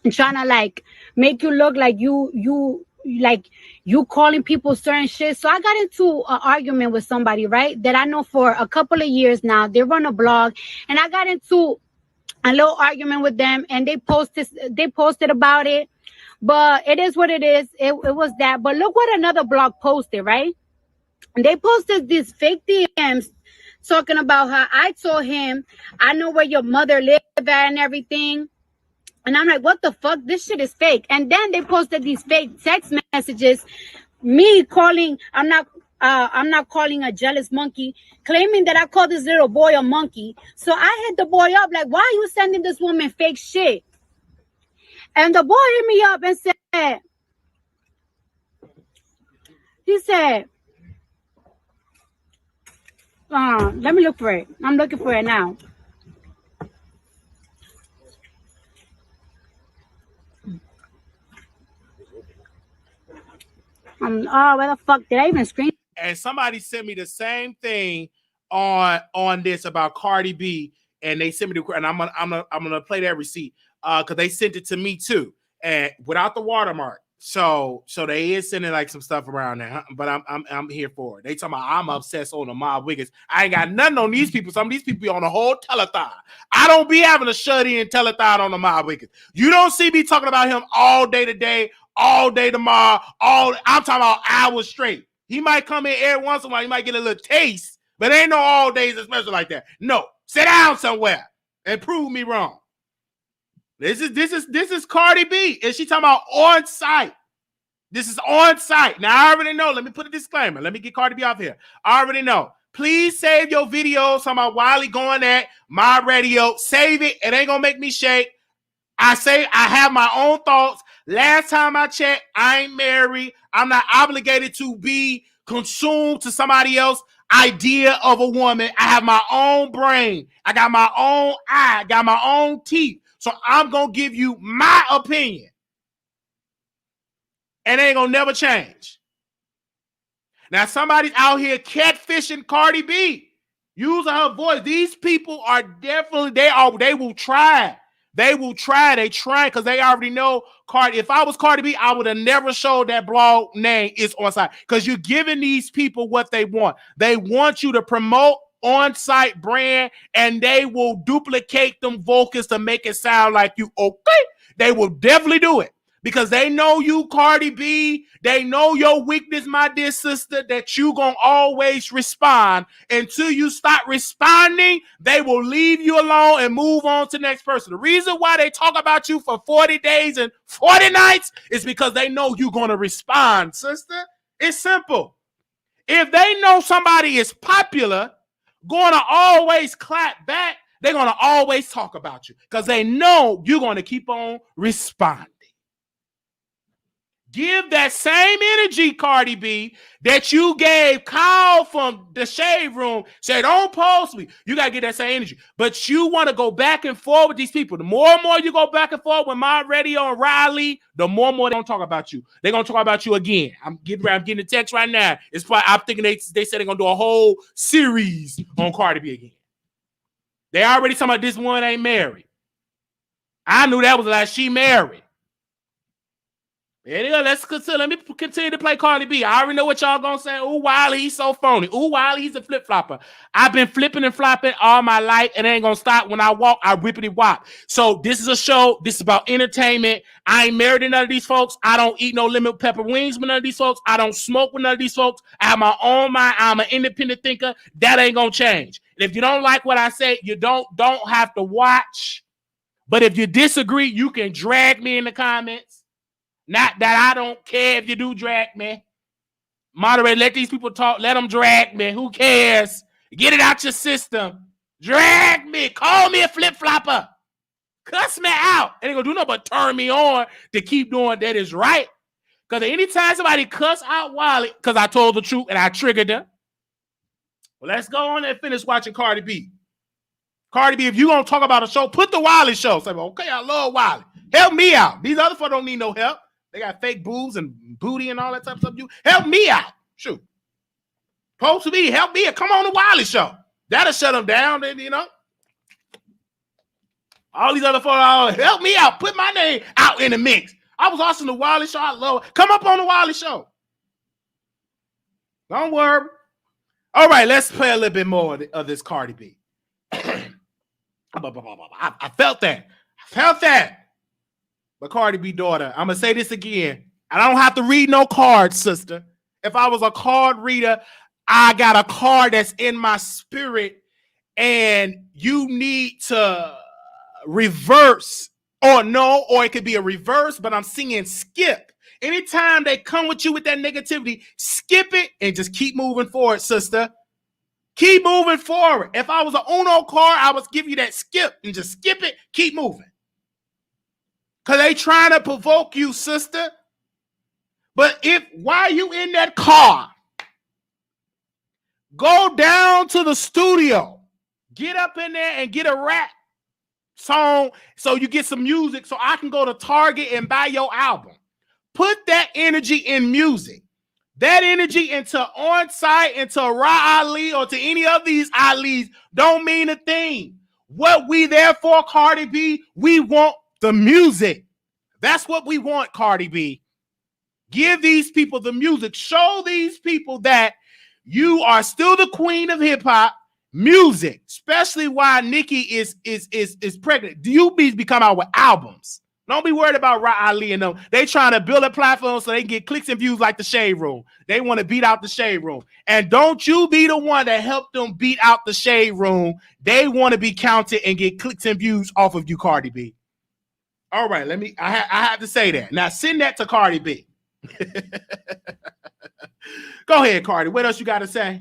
and trying to, make you look like you calling people certain shit. So I got into an argument with somebody, right, that I know for a couple of years now. They run a blog. And I got into a little argument with them. And they posted about it. But it is what it is. It was that. But look what another blog posted, right? And they posted these fake DMs talking about how I told him, I know where your mother lived at and everything. And I'm like, what the fuck? This shit is fake. And then they posted these fake text messages. Me calling, I'm not calling a jealous monkey, claiming that I called this little boy a monkey. So I hit the boy up like, why are you sending this woman fake shit? And the boy hit me up and said, he said, Let me look for it. I'm looking for it now. Oh, where the fuck did I even screen? And somebody sent me the same thing on this about Cardi B, and they sent me the, and I'm gonna play that receipt because they sent it to me too, and without the watermark. So they is sending like some stuff around there, but I'm here for it. They talking about I'm obsessed on the Mob Wiggins. I ain't got nothing on these people. Some of these people be on the whole telethon. I don't be having a shut-in telethon on the Mob Wiggins. You don't see me talking about him all day today, all day tomorrow. I'm talking about hours straight. He might come in every once in a while. He might get a little taste, but ain't no all days especially like that. No, sit down somewhere and prove me wrong. This is Cardi B, and she talking about on site. This is on site. Now I already know. Let me put a disclaimer. Let me get Cardi B off here. I already know. Please save your videos. Talking about Wiley going at my radio. Save it. It ain't gonna make me shake. I say I have my own thoughts. Last time I checked, I ain't married. I'm not obligated to be consumed to somebody else's idea of a woman. I have my own brain. I got my own eye. I got my own teeth. So I'm going to give you my opinion. And it ain't going to never change. Now, somebody's out here catfishing Cardi B, using her voice. These people are definitely, they will try. They will try. They try because they already know Cardi. If I was Cardi B, I would have never showed that blog name is on site because you're giving these people what they want. They want you to promote on-site brand, and they will duplicate them vocals to make it sound like you okay. They will definitely do it because they know you, Cardi B. They know your weakness, my dear sister, that you gonna always respond. Until you stop responding, they will leave you alone and move on to the next person. The reason why they talk about you for 40 days and 40 nights is because they know you're gonna respond, sister. It's simple. If they know somebody is popular, gonna always clap back, they're gonna always talk about you because they know you're gonna keep on responding. Give that same energy, Cardi B, that you gave Kyle from the Shade Room. Say, don't post me. You got to get that same energy. But you want to go back and forth with these people. The more and more you go back and forth with my radio and Riley, the more and more they don't talk about you. They're going to talk about you again. I'm getting a text right now. It's probably, I'm thinking they said they're going to do a whole series on Cardi B again. They already talking about this one ain't married. I knew that was like she married. Anyway, let me continue to play Cardi B. I already know what y'all gonna say. Ooh, Wiley, he's so phony. Ooh, Wiley, he's a flip-flopper. I've been flipping and flopping all my life, and it ain't gonna stop. When I walk, I whippity wop. So this is a show. This is about entertainment. I ain't married to none of these folks. I don't eat no lemon pepper wings with none of these folks. I don't smoke with none of these folks. I have my own mind. I'm an independent thinker. That ain't gonna change. And if you don't like what I say, you don't have to watch. But if you disagree, you can drag me in the comments. Not that I don't care if you do drag me. Moderate, let these people talk. Let them drag me. Who cares? Get it out your system. Drag me. Call me a flip-flopper. Cuss me out. Ain't gonna do nothing but turn me on to keep doing that is right. Because anytime somebody cuss out Wiley, because I told the truth and I triggered them. Well, let's go on and finish watching Cardi B. Cardi B, if you're going to talk about a show, put the Wiley Show. Say, okay, I love Wiley. Help me out. These other folks don't need no help. They got fake boobs and booty and all that type of stuff. You help me out. Shoot. Post me. Help me. Come on the Wiley Show. That'll shut them down. Then, you know. All these other folks, help me out. Put my name out in the mix. I was watching the Wiley Show. I love it. Come up on the Wiley Show. Don't worry. All right, let's play a little bit more of this Cardi B. I felt that. I felt that. But Cardi B daughter, I'm going to say this again. I don't have to read no cards, sister. If I was a card reader, I got a card that's in my spirit, and you need to reverse or no, or it could be a reverse, but I'm seeing skip. Anytime they come with you with that negativity, skip it and just keep moving forward, sister. Keep moving forward. If I was an Uno card, I would give you that skip and just skip it, keep moving. Because they trying to provoke you, sister. But while you in that car, Go down to the studio. Get up in there and get a rap song so you get some music so I can go to Target and buy your album. Put that energy in music. That energy into On Site, into Ra Ali, or to any of these Alis don't mean a thing. What we there for, Cardi B, we want the music. That's what we want, Cardi B. Give these people the music. Show these people that you are still the queen of hip hop music, especially while Nicki is pregnant. You be come out with albums. Don't be worried about Ra Ali and them. They trying to build a platform so they can get clicks and views like the Shade Room. They want to beat out the Shade Room. And don't you be the one that helped them beat out the Shade Room. They want to be counted and get clicks and views off of you, Cardi B. All right, I have to say that. Now send that to Cardi B. Go ahead, Cardi. What else you got to say?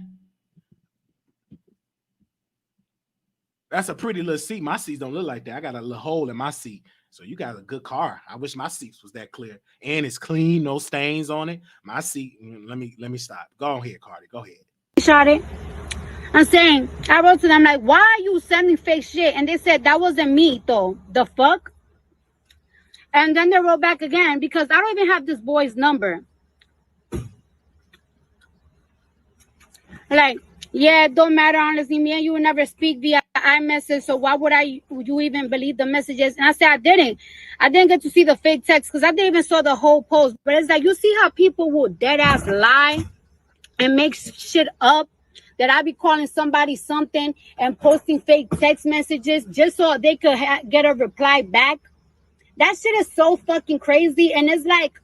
That's a pretty little seat. My seats don't look like that. I got a little hole in my seat. So you got a good car. I wish my seats was that clear. And it's clean, no stains on it. My seat, let me stop. Go ahead, Cardi. Go ahead. Shot it. I'm saying, I wrote to them like, why are you sending fake shit? And they said, that wasn't me, though. The fuck? And then they wrote back again, because I don't even have this boy's number. Like, yeah, it don't matter, honestly. Me and you will never speak via iMessage, so why would you even believe the messages? And I said, I didn't get to see the fake text, because I didn't even saw the whole post. But it's like, you see how people will dead ass lie and make shit up, that I be calling somebody something and posting fake text messages just so they could get a reply back. That shit is so fucking crazy. And it's like,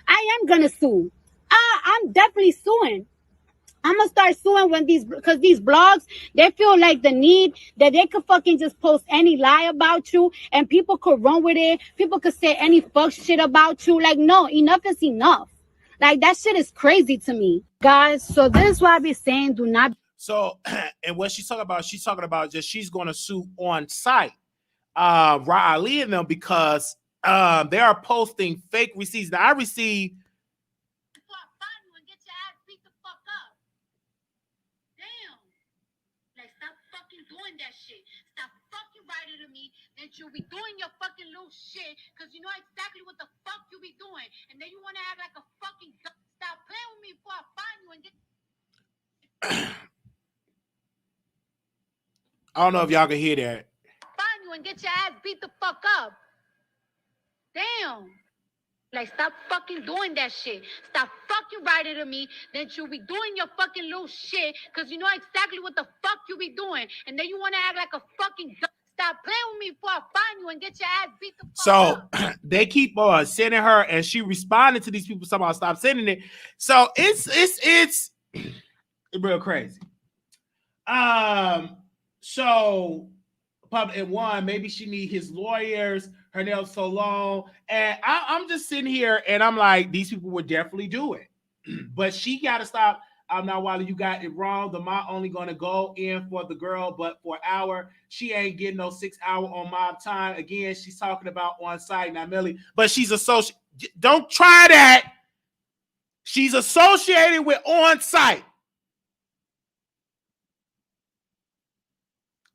I am gonna sue. I'm definitely suing. I'm gonna start suing because these blogs, they feel like the need that they could fucking just post any lie about you and people could run with it. People could say any fuck shit about you. Like, no, enough is enough. Like, that shit is crazy to me, guys. So this is why I be saying, do not. So, and what she's talking about just she's going to sue On Site, Ra Ali and them, because they are posting fake receipts. Now, I received. That you'll be doing your fucking little shit because you know exactly what the fuck you be doing, and then you want to act like a fucking stop playing with me before I find you and get. I don't know if y'all can hear that. Find you and get your ass beat the fuck up. Damn. Like, stop fucking doing that shit. Stop fucking writing to me. Then you'll be doing your fucking little shit because you know exactly what the fuck you be doing, and then you want to act like a fucking. Stop playing with me before I find you and get your ass beat the fuck up. So they keep sending her, and she responded to these people somehow. Stop sending it. So it's real crazy. So public one, maybe she need his lawyers. Her nails so long, and I'm just sitting here, and I'm like, these people would definitely do it, but she got to stop. Now, Wiley, you got it wrong. The mob only going to go in for the girl, but for an hour. She ain't getting no 6 hour on mob time. Again, she's talking about On Site, not Millie, but she's associated. Don't try that. She's associated with On Site.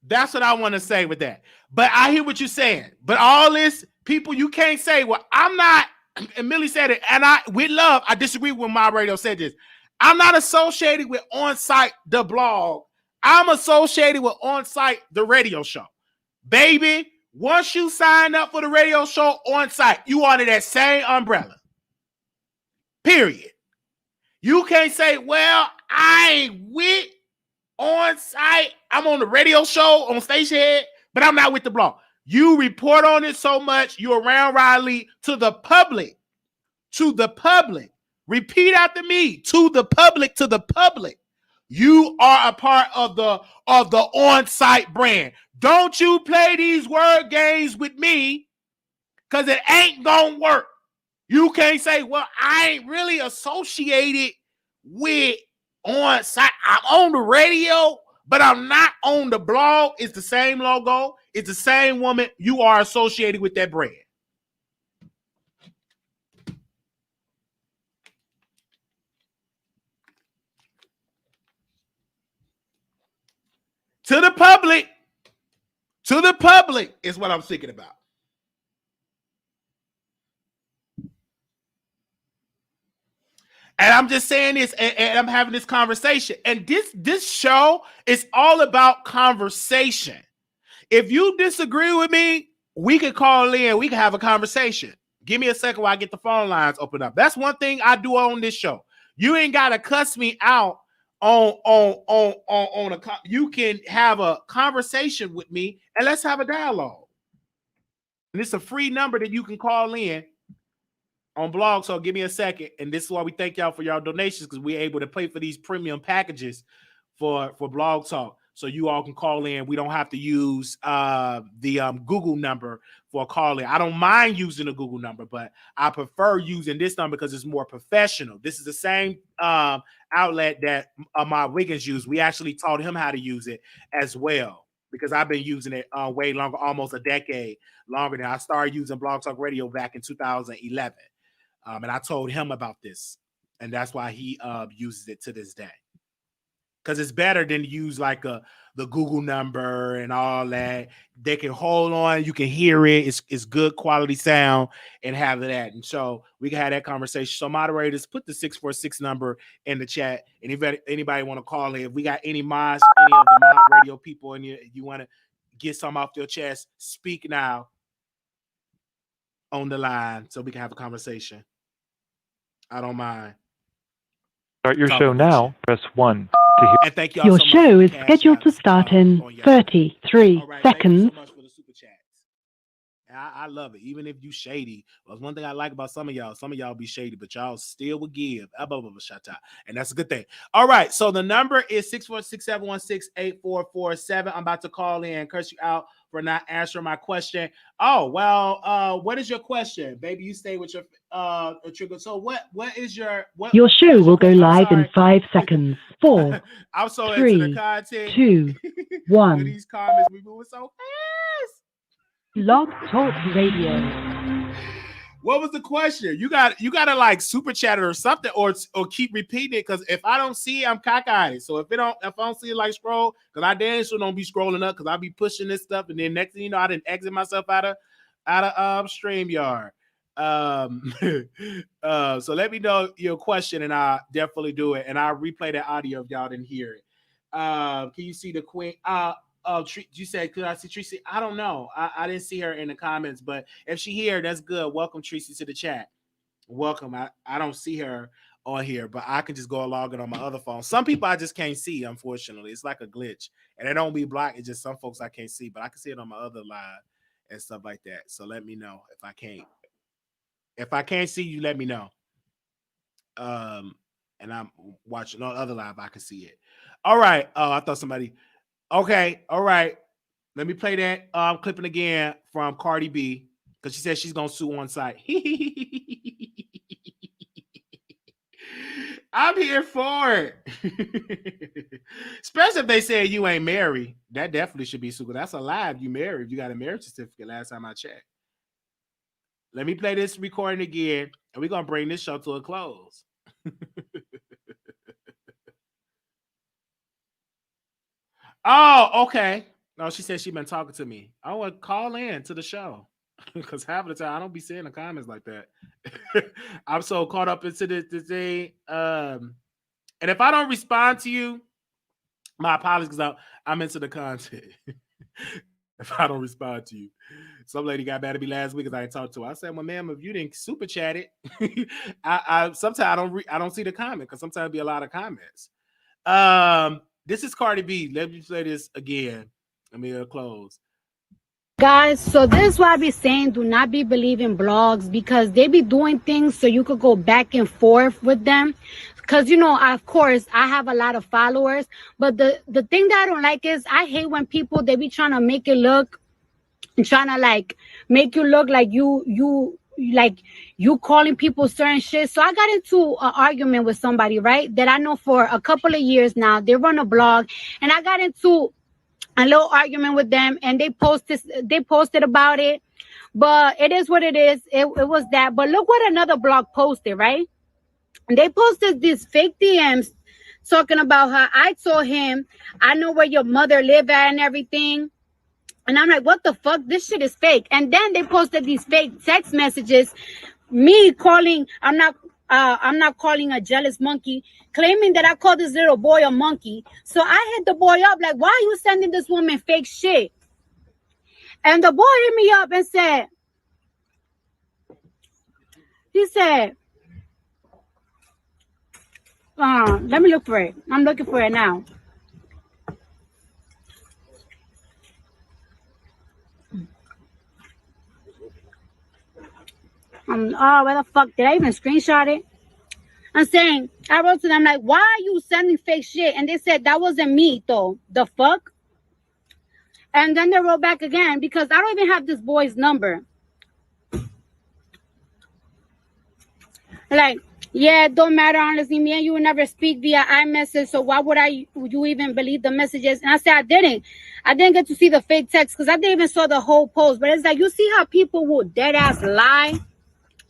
That's what I want to say with that. But I hear what you're saying. But all this, people, you can't say, well, I'm not, and Millie said it, and with love, I disagree with my radio said this. I'm not associated with On Site, the blog. I'm associated with On Site, the radio show. Baby, once you sign up for the radio show On Site, you under that same umbrella. Period. You can't say, well, I ain't with On Site. I'm on the radio show on Stationhead, but I'm not with the blog. You report on it so much, you're around Riley to the public. To the public. Repeat after me. To the public, to the public. You are a part of the On Site brand. Don't you play these word games with me, because it ain't gonna work. You can't say, well, I ain't really associated with On Site. I'm on the radio, but I'm not on the blog. It's the same logo. It's the same woman. You are associated with that brand. To the public. To the public is what I'm thinking about. And I'm just saying this, and I'm having this conversation. And this show is all about conversation. If you disagree with me, we can call in. We can have a conversation. Give me a second while I get the phone lines open up. That's one thing I do on this show. You ain't gotta cuss me out on a. You can have a conversation with me, and let's have a dialogue. And it's a free number that you can call in on blog. So give me a second. And this is why we thank y'all for y'all donations, because we're able to pay for these premium packages for Blog Talk. So you all can call in. We don't have to use the Google number for calling. I don't mind using the Google number, but I prefer using this number because it's more professional. This is the same outlet that my Wiggins used. We actually taught him how to use it as well, because I've been using it way longer, almost a decade longer than I started using Blog Talk Radio back in 2011. And I told him about this, and that's why he uses it to this day. Because it's better than to use like the Google number and all that. They can hold on, you can hear it. It's good quality sound and have that. And so we can have that conversation. So moderators, put the 646 number in the chat. And if anybody want to call in, if we got any mods, any of the mod radio people, and you want to get some off your chest, speak now on the line so we can have a conversation. I don't mind. Start your show now. Press 1. And thank y'all Your so show much is scheduled to start in 33 right, seconds. Thank you so much for the super chats. I love it. Even if you shady. That's one thing I like about some of y'all be shady, but y'all still will give. And that's a good thing. All right. So the number is 646-716-8447. I'm about to call in and curse you out for not answering my question. Oh, well, what is your question? Baby, you stay with your trigger. So what is your Your show will go live in 5 seconds. 4, I'm so 3, into the content. 2, 1. These comments, we moving so fast. Blog Talk Radio. What was the question? You gotta like super chat it or something, or keep repeating it, because if I don't see it, I'm cockeyed. So if I don't see it, like scroll, because I damn sure don't be scrolling up, because I be pushing this stuff, and then next thing you know, I didn't exit myself out of StreamYard. So let me know your question, and I'll definitely do it, and I'll replay that audio if y'all didn't hear it. Can you see the queen? You said, could I see Tracy? I don't know. I didn't see her in the comments, but if she here, that's good. Welcome, Tracy, to the chat. Welcome. I don't see her on here, but I can just go log in on my other phone. Some people I just can't see, unfortunately. It's like a glitch, and it don't be blocked. It's just some folks I can't see, but I can see it on my other live and stuff like that. So let me know if I can't. If I can't see you, let me know. And I'm watching on other live, I can see it. All right. Oh, I thought somebody. Okay, all right. Let me play that clipping again from Cardi B, because she said she's gonna sue on site. I'm here for it. Especially if they say you ain't married. That definitely should be sued. That's a lie. If you married, you got a marriage certificate last time I checked. Let me play this recording again, and we're gonna bring this show to a close. Oh, okay. No, she said she been talking to me. I would call in to the show, because half of the time I don't be seeing the comments like that. I'm so caught up into the thing. And if I don't respond to you, my apologies, because I'm into the content. If I don't respond to you, some lady got mad at me last week because I didn't talk to her. I said, "Well, ma'am, if you didn't super chat it, I sometimes I don't see the comment, because sometimes it'll be a lot of comments." This is Cardi B. Let me play this again. Let me close. Guys, so this is why I be saying do not be believing blogs, because they be doing things so you could go back and forth with them. Because, of course, I have a lot of followers. But the thing that I don't like is I hate when people, they be trying to make it look, trying to like make you look like you calling people certain shit. So I got into an argument with somebody, right, that I know for a couple of years now. They run a blog, and I got into a little argument with them, and they posted about it. But it is what it is. It was that. But look what another blog posted, right? And they posted these fake DMs talking about her. I told him, I know where your mother live at and everything. And I'm like, what the fuck? This shit is fake. And then they posted these fake text messages. Me calling, I'm not calling a jealous monkey, claiming that I called this little boy a monkey. So I hit the boy up like, why are you sending this woman fake shit? And the boy hit me up and said, he said, let me look for it. I'm looking for it now. Where the fuck did I even screenshot it? I'm saying, I wrote to them like, why are you sending fake shit? And they said that wasn't me though. The fuck? And then they wrote back again because I don't even have this boy's number. Like, yeah, it don't matter, honestly. Me and you will never speak via iMessage, so why would you even believe the messages? And I said, I didn't get to see the fake text because I didn't even saw the whole post. But it's like, you see how people will dead ass lie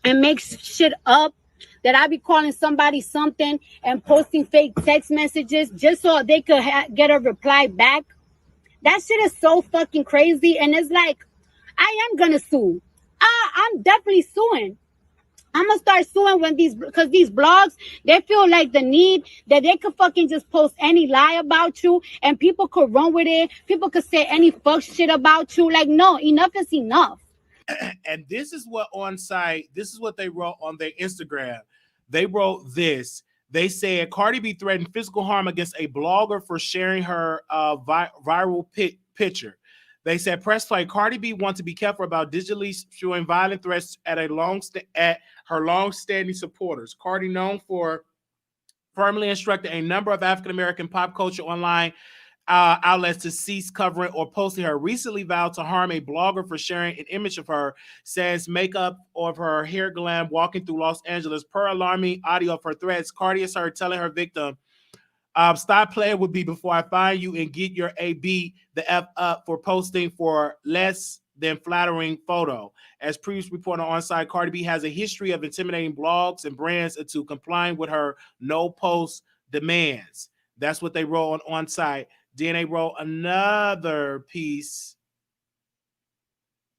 and make shit up, that I be calling somebody something and posting fake text messages just so they could get a reply back. That shit is so fucking crazy. And it's like, I am gonna sue. I'm definitely suing. I'm gonna start suing because these blogs, they feel like the need that they could fucking just post any lie about you and people could run with it. People could say any fuck shit about you. Like, no, enough is enough. And this is what this is what they wrote on their Instagram. They wrote this. They said Cardi B threatened physical harm against a blogger for sharing her viral picture. They said, press play, Cardi B wants to be careful about digitally showing violent threats at her long-standing supporters. Cardi, known for firmly instructing a number of African-American pop culture online outlets to cease covering or posting her, recently vowed to harm a blogger for sharing an image of her, says makeup of her hair glam walking through Los Angeles. Per alarming audio of her threats, Cardi is heard telling her victim, stop playing with me before I find you and get your AB the F up for posting for less than flattering photo. As previously reported on site, Cardi B has a history of intimidating blogs and brands into complying with her no post demands. That's what they wrote on site. Then they wrote another piece.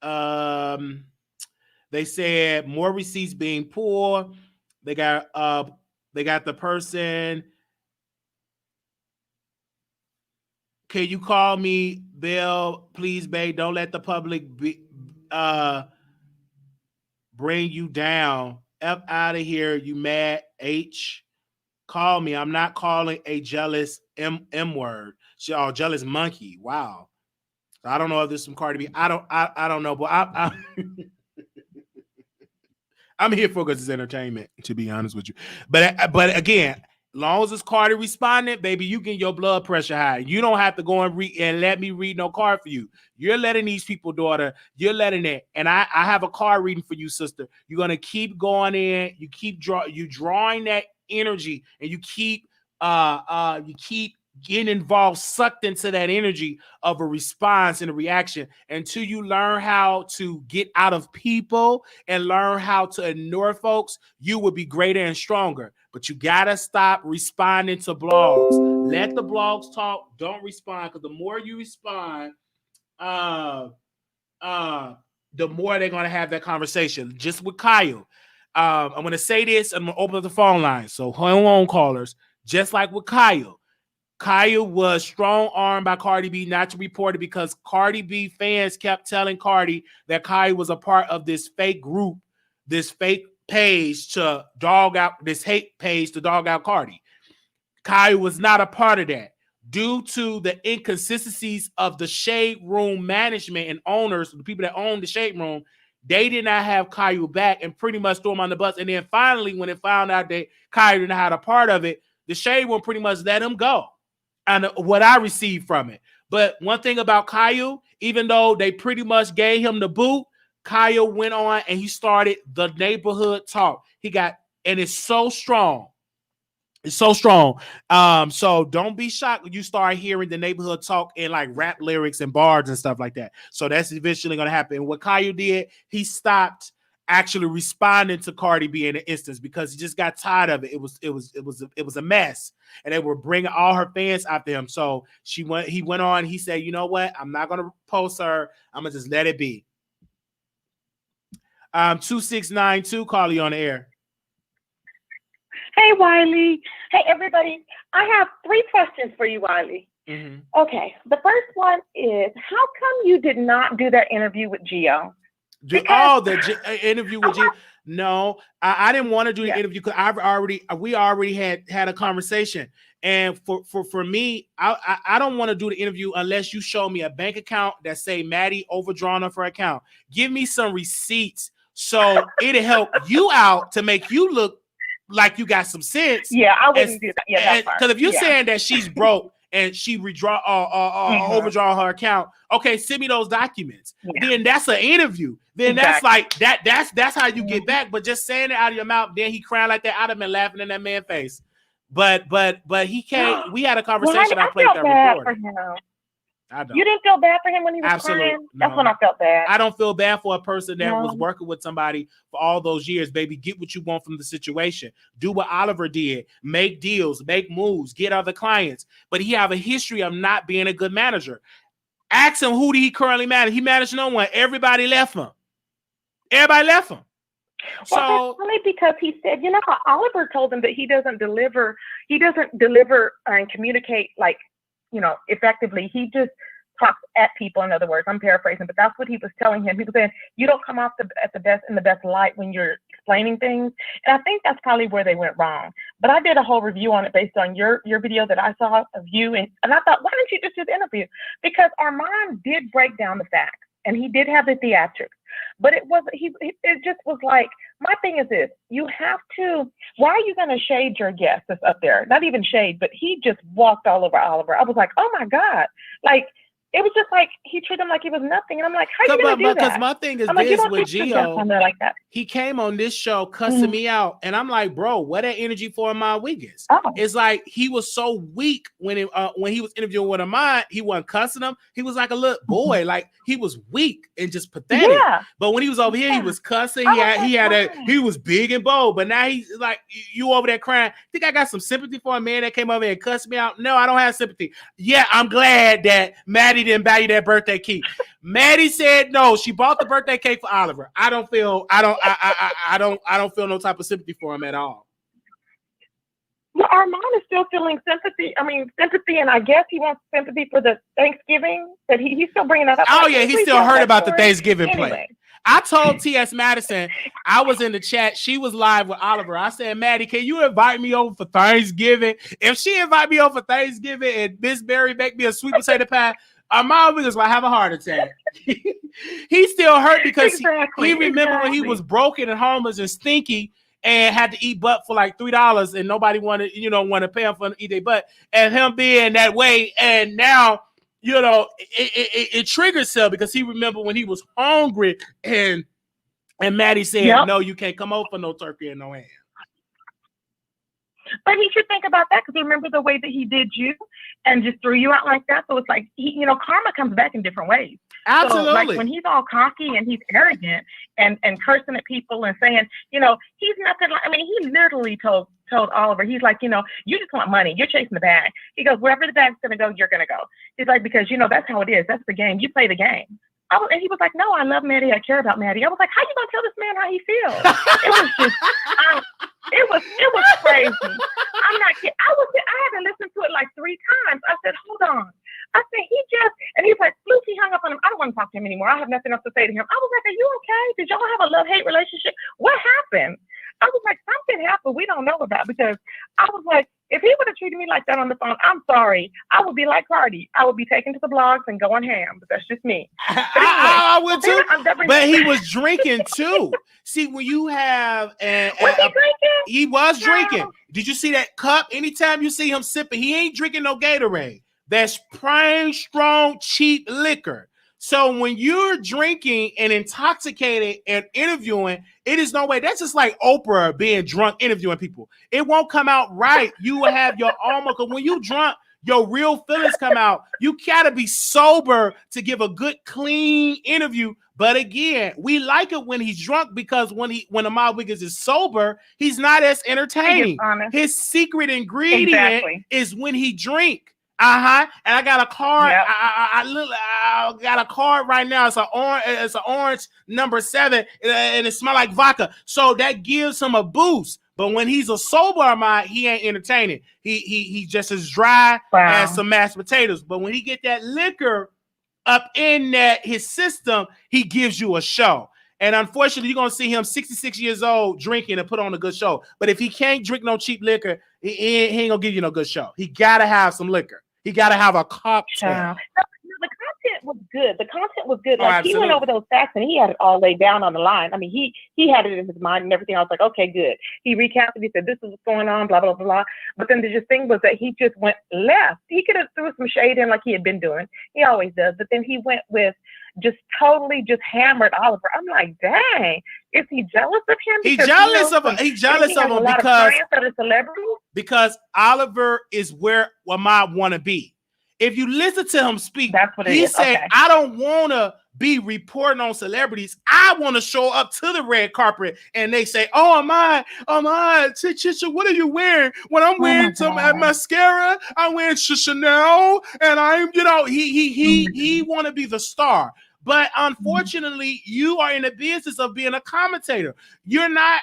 They said more receipts being pulled. They got the person. Can you call me, Bill? Please, babe. Don't let the public bring you down. F out of here, you mad H. Call me. I'm not calling a jealous M word. Jealous monkey. Wow. I don't know if this is from Cardi B. I don't know, but I'm here for because it's entertainment, to be honest with you. But again, long as it's Cardi responding, baby, you get your blood pressure high. You don't have to go and let me read no card for you. You're letting these people, daughter, you're letting it. And I have a card reading for you, sister. You're gonna keep going in. You keep drawing that energy, and you keep getting involved, sucked into that energy of a response and a reaction until you learn how to get out of people and learn how to ignore folks. You will be greater and stronger. But you gotta stop responding to blogs. Let the blogs talk. Don't respond, because the more you respond, the more they're gonna have that conversation. Just with Kyle, I'm gonna say this. I'm gonna open up the phone line. So hold on, callers. Just like with Kyle was strong-armed by Cardi B not to report it because Cardi B fans kept telling Cardi that Kyle was a part of this fake group, this fake page to dog out, this hate page to dog out Cardi. Kyle was not a part of that. Due to the inconsistencies of the Shade Room management and owners, the people that own the Shade Room, they did not have Kyle back and pretty much threw him on the bus. And then finally, when it found out that Kyle didn't have a part of it, the Shade Room pretty much let him go. And what I received from it. But one thing about Kyle, even though they pretty much gave him the boot, Kyle went on and he started the neighborhood talk. And it's so strong. It's so strong. So don't be shocked when you start hearing the neighborhood talk in like rap lyrics and bars and stuff like that. So that's eventually going to happen. What Kyle did, he stopped actually responding to Cardi B in the instance because he just got tired of it. It was a mess, and they were bringing all her fans after him. So he went on. He said, "You know what? I'm not gonna post her. I'm gonna just let it be." 2692, call you on the air. Hey, Wiley. Hey, everybody. I have 3 questions for you, Wiley. Mm-hmm. Okay. The first one is, how come you did not do that interview with Gio? The interview with Gio? No, I didn't want to do the interview because we already had a conversation. And for me, I don't want to do the interview unless you show me a bank account that say Maddie overdrawn off her account. Give me some receipts so it'll help you out to make you look like you got some sense. Yeah, I wouldn't do that. Yeah, because if you're saying that she's broke and she overdraw her account, okay, send me those documents. Yeah. Then that's an interview. Then that's how you get back. But just saying it out of your mouth, then he crying like that, I'd have been laughing in that man's face. But he can't. We had a conversation. I played that recording. I don't. You didn't feel bad for him when he was crying? No. That's when I felt bad. I don't feel bad for a person that was working with somebody for all those years, baby. Get what you want from the situation. Do what Oliver did. Make deals, make moves, get other clients. But he have a history of not being a good manager. Ask him, who do he currently manage? He managed no one. Everybody left him. Well, that's funny because he said, Oliver told him that he doesn't deliver and communicate like, effectively. He just talks at people. In other words, I'm paraphrasing, but that's what he was telling him. He was saying, you don't come off in the best light when you're explaining things. And I think that's probably where they went wrong. But I did a whole review on it based on your video that I saw of you. And I thought, why didn't you just do the interview? Because Armand did break down the facts and he did have the theatrics. But it just was like, my thing is this, you have to, why are you going to shade your guest that's up there? Not even shade, but he just walked all over Oliver. I was like, oh my God. Like, it was just like, he treated him like he was nothing. And I'm like, how you going to do that? Because my thing is this with Gio, like that. He came on this show cussing me out. And I'm like, bro, where that energy for my weakest? It's like, he was so weak when he was interviewing with Armand, he wasn't cussing him. He was like a little boy. Like, he was weak and just pathetic. Yeah. But when he was over here, he was cussing. He was big and bold. But now he's like, you over there crying. Think I got some sympathy for a man that came over here and cussed me out? No, I don't have sympathy. Yeah, I'm glad that Maddie didn't buy you that birthday cake. Maddie said no. She bought the birthday cake for Oliver. I don't feel no type of sympathy for him at all. Well, Armand is still feeling sympathy. And I guess he wants sympathy for the Thanksgiving. That he's still bringing that up. Oh yeah, he still heard about the Thanksgiving play. I told T.S. Madison, I was in the chat. She was live with Oliver. I said, Maddie, can you invite me over for Thanksgiving? If she invite me over for Thanksgiving and Miss Berry make me a sweet potato pie, Armand was like, have a heart attack. He still hurt because he remember when he was broken and homeless and stinky and had to eat butt for like $3 and nobody wanted to pay him for to eat their butt. And him being that way, and now it triggers him because he remember when he was hungry and Maddie said, no, you can't come over for no turkey and no ham. But he should think about that because remember the way that he did you and just threw you out like that. So it's like, karma comes back in different ways. Absolutely. So, like when he's all cocky and he's arrogant and cursing at people and saying, he's nothing like, he literally told Oliver, he's like, you just want money. You're chasing the bag. He goes, wherever the bag's going to go, you're going to go. He's like, because, that's how it is. That's the game. You play the game. And he was like, no, I love Maddie. I care about Maddie. I was like, how you going to tell this man how he feels? It was just, it was crazy. I'm not kidding. I had to listen to it like 3 times. I said, hold on. I said, and he's like, Floof, he hung up on him. I don't want to talk to him anymore. I have nothing else to say to him. I was like, are you okay? Did y'all have a love-hate relationship? What happened? I was like, something happened we don't know about because I was like, if he would have treated me like that on the phone, I'm sorry. I would be like Cardi. I would be taken to the blogs and going ham. But that's just me. I would too. But he was drinking too. See, when you have he was drinking. Did you see that cup? Anytime you see him sipping, he ain't drinking no Gatorade. That's prime, strong, cheap liquor. So when you're drinking and intoxicated and interviewing, it is no way. That's just like Oprah being drunk interviewing people. It won't come out right. You will have your own, because when you drunk, your real feelings come out. You gotta be sober to give a good, clean interview. But again, we like it when he's drunk because when Ahmad Wiggins is sober, he's not as entertaining. His secret ingredient is when he drink. And I got a card. Yep. I got a card right now. It's an orange number 7, and it smells like vodka. So that gives him a boost. But when he's a sober Ahmad, he ain't entertaining. He just as dry as some mashed potatoes. But when he get that liquor up in his system, he gives you a show. And unfortunately, you're gonna see him 66 years old drinking and put on a good show. But if he can't drink no cheap liquor, he ain't gonna give you no good show. He gotta have some liquor. He gotta have a cocktail. The content was good. The content was good. Like he went over those facts and he had it all laid down on the line. I mean, he had it in his mind and everything. I was like, okay, good. He recounted. He said, this is what's going on, blah, blah, blah, blah. But then the thing was that he just went left. He could have threw some shade in like he had been doing. He always does. But then he went with just totally just hammered Oliver. I'm like, dang, is he jealous of him? He's jealous of him. He's jealous of him because Oliver is where Ahmad want to be. If you listen to him speak, he said, I don't want to be reporting on celebrities. I want to show up to the red carpet and they say, oh, Ahmad, what are you wearing? When I'm wearing some mascara, I'm wearing Chanel, and I'm, he want to be the star. But unfortunately, you are in the business of being a commentator. You're not.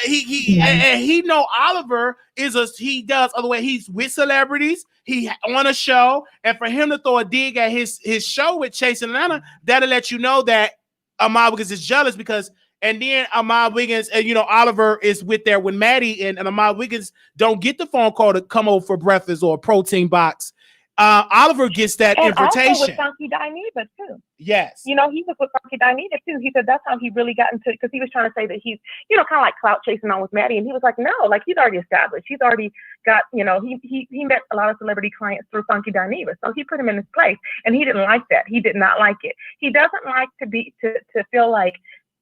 And he know Oliver he does other way. He's with celebrities. He on a show, and for him to throw a dig at his show with Chase in Atlanta, that'll let you know that Ahmad Wiggins is jealous because. And then Ahmad Wiggins and Oliver is with there with Maddie, and Ahmad Wiggins don't get the phone call to come over for breakfast or a protein box. Oliver gets that invitation. Also with Funky Dineva too. Yes. He was with Funky Dineva too. He said that's how he really got into it because he was trying to say that he's, kind of like clout chasing on with Maddie. And he was like, no, like he's already established. He's already got, he met a lot of celebrity clients through Funky Dineva. So he put him in his place and he didn't like that. He did not like it. He doesn't like to feel like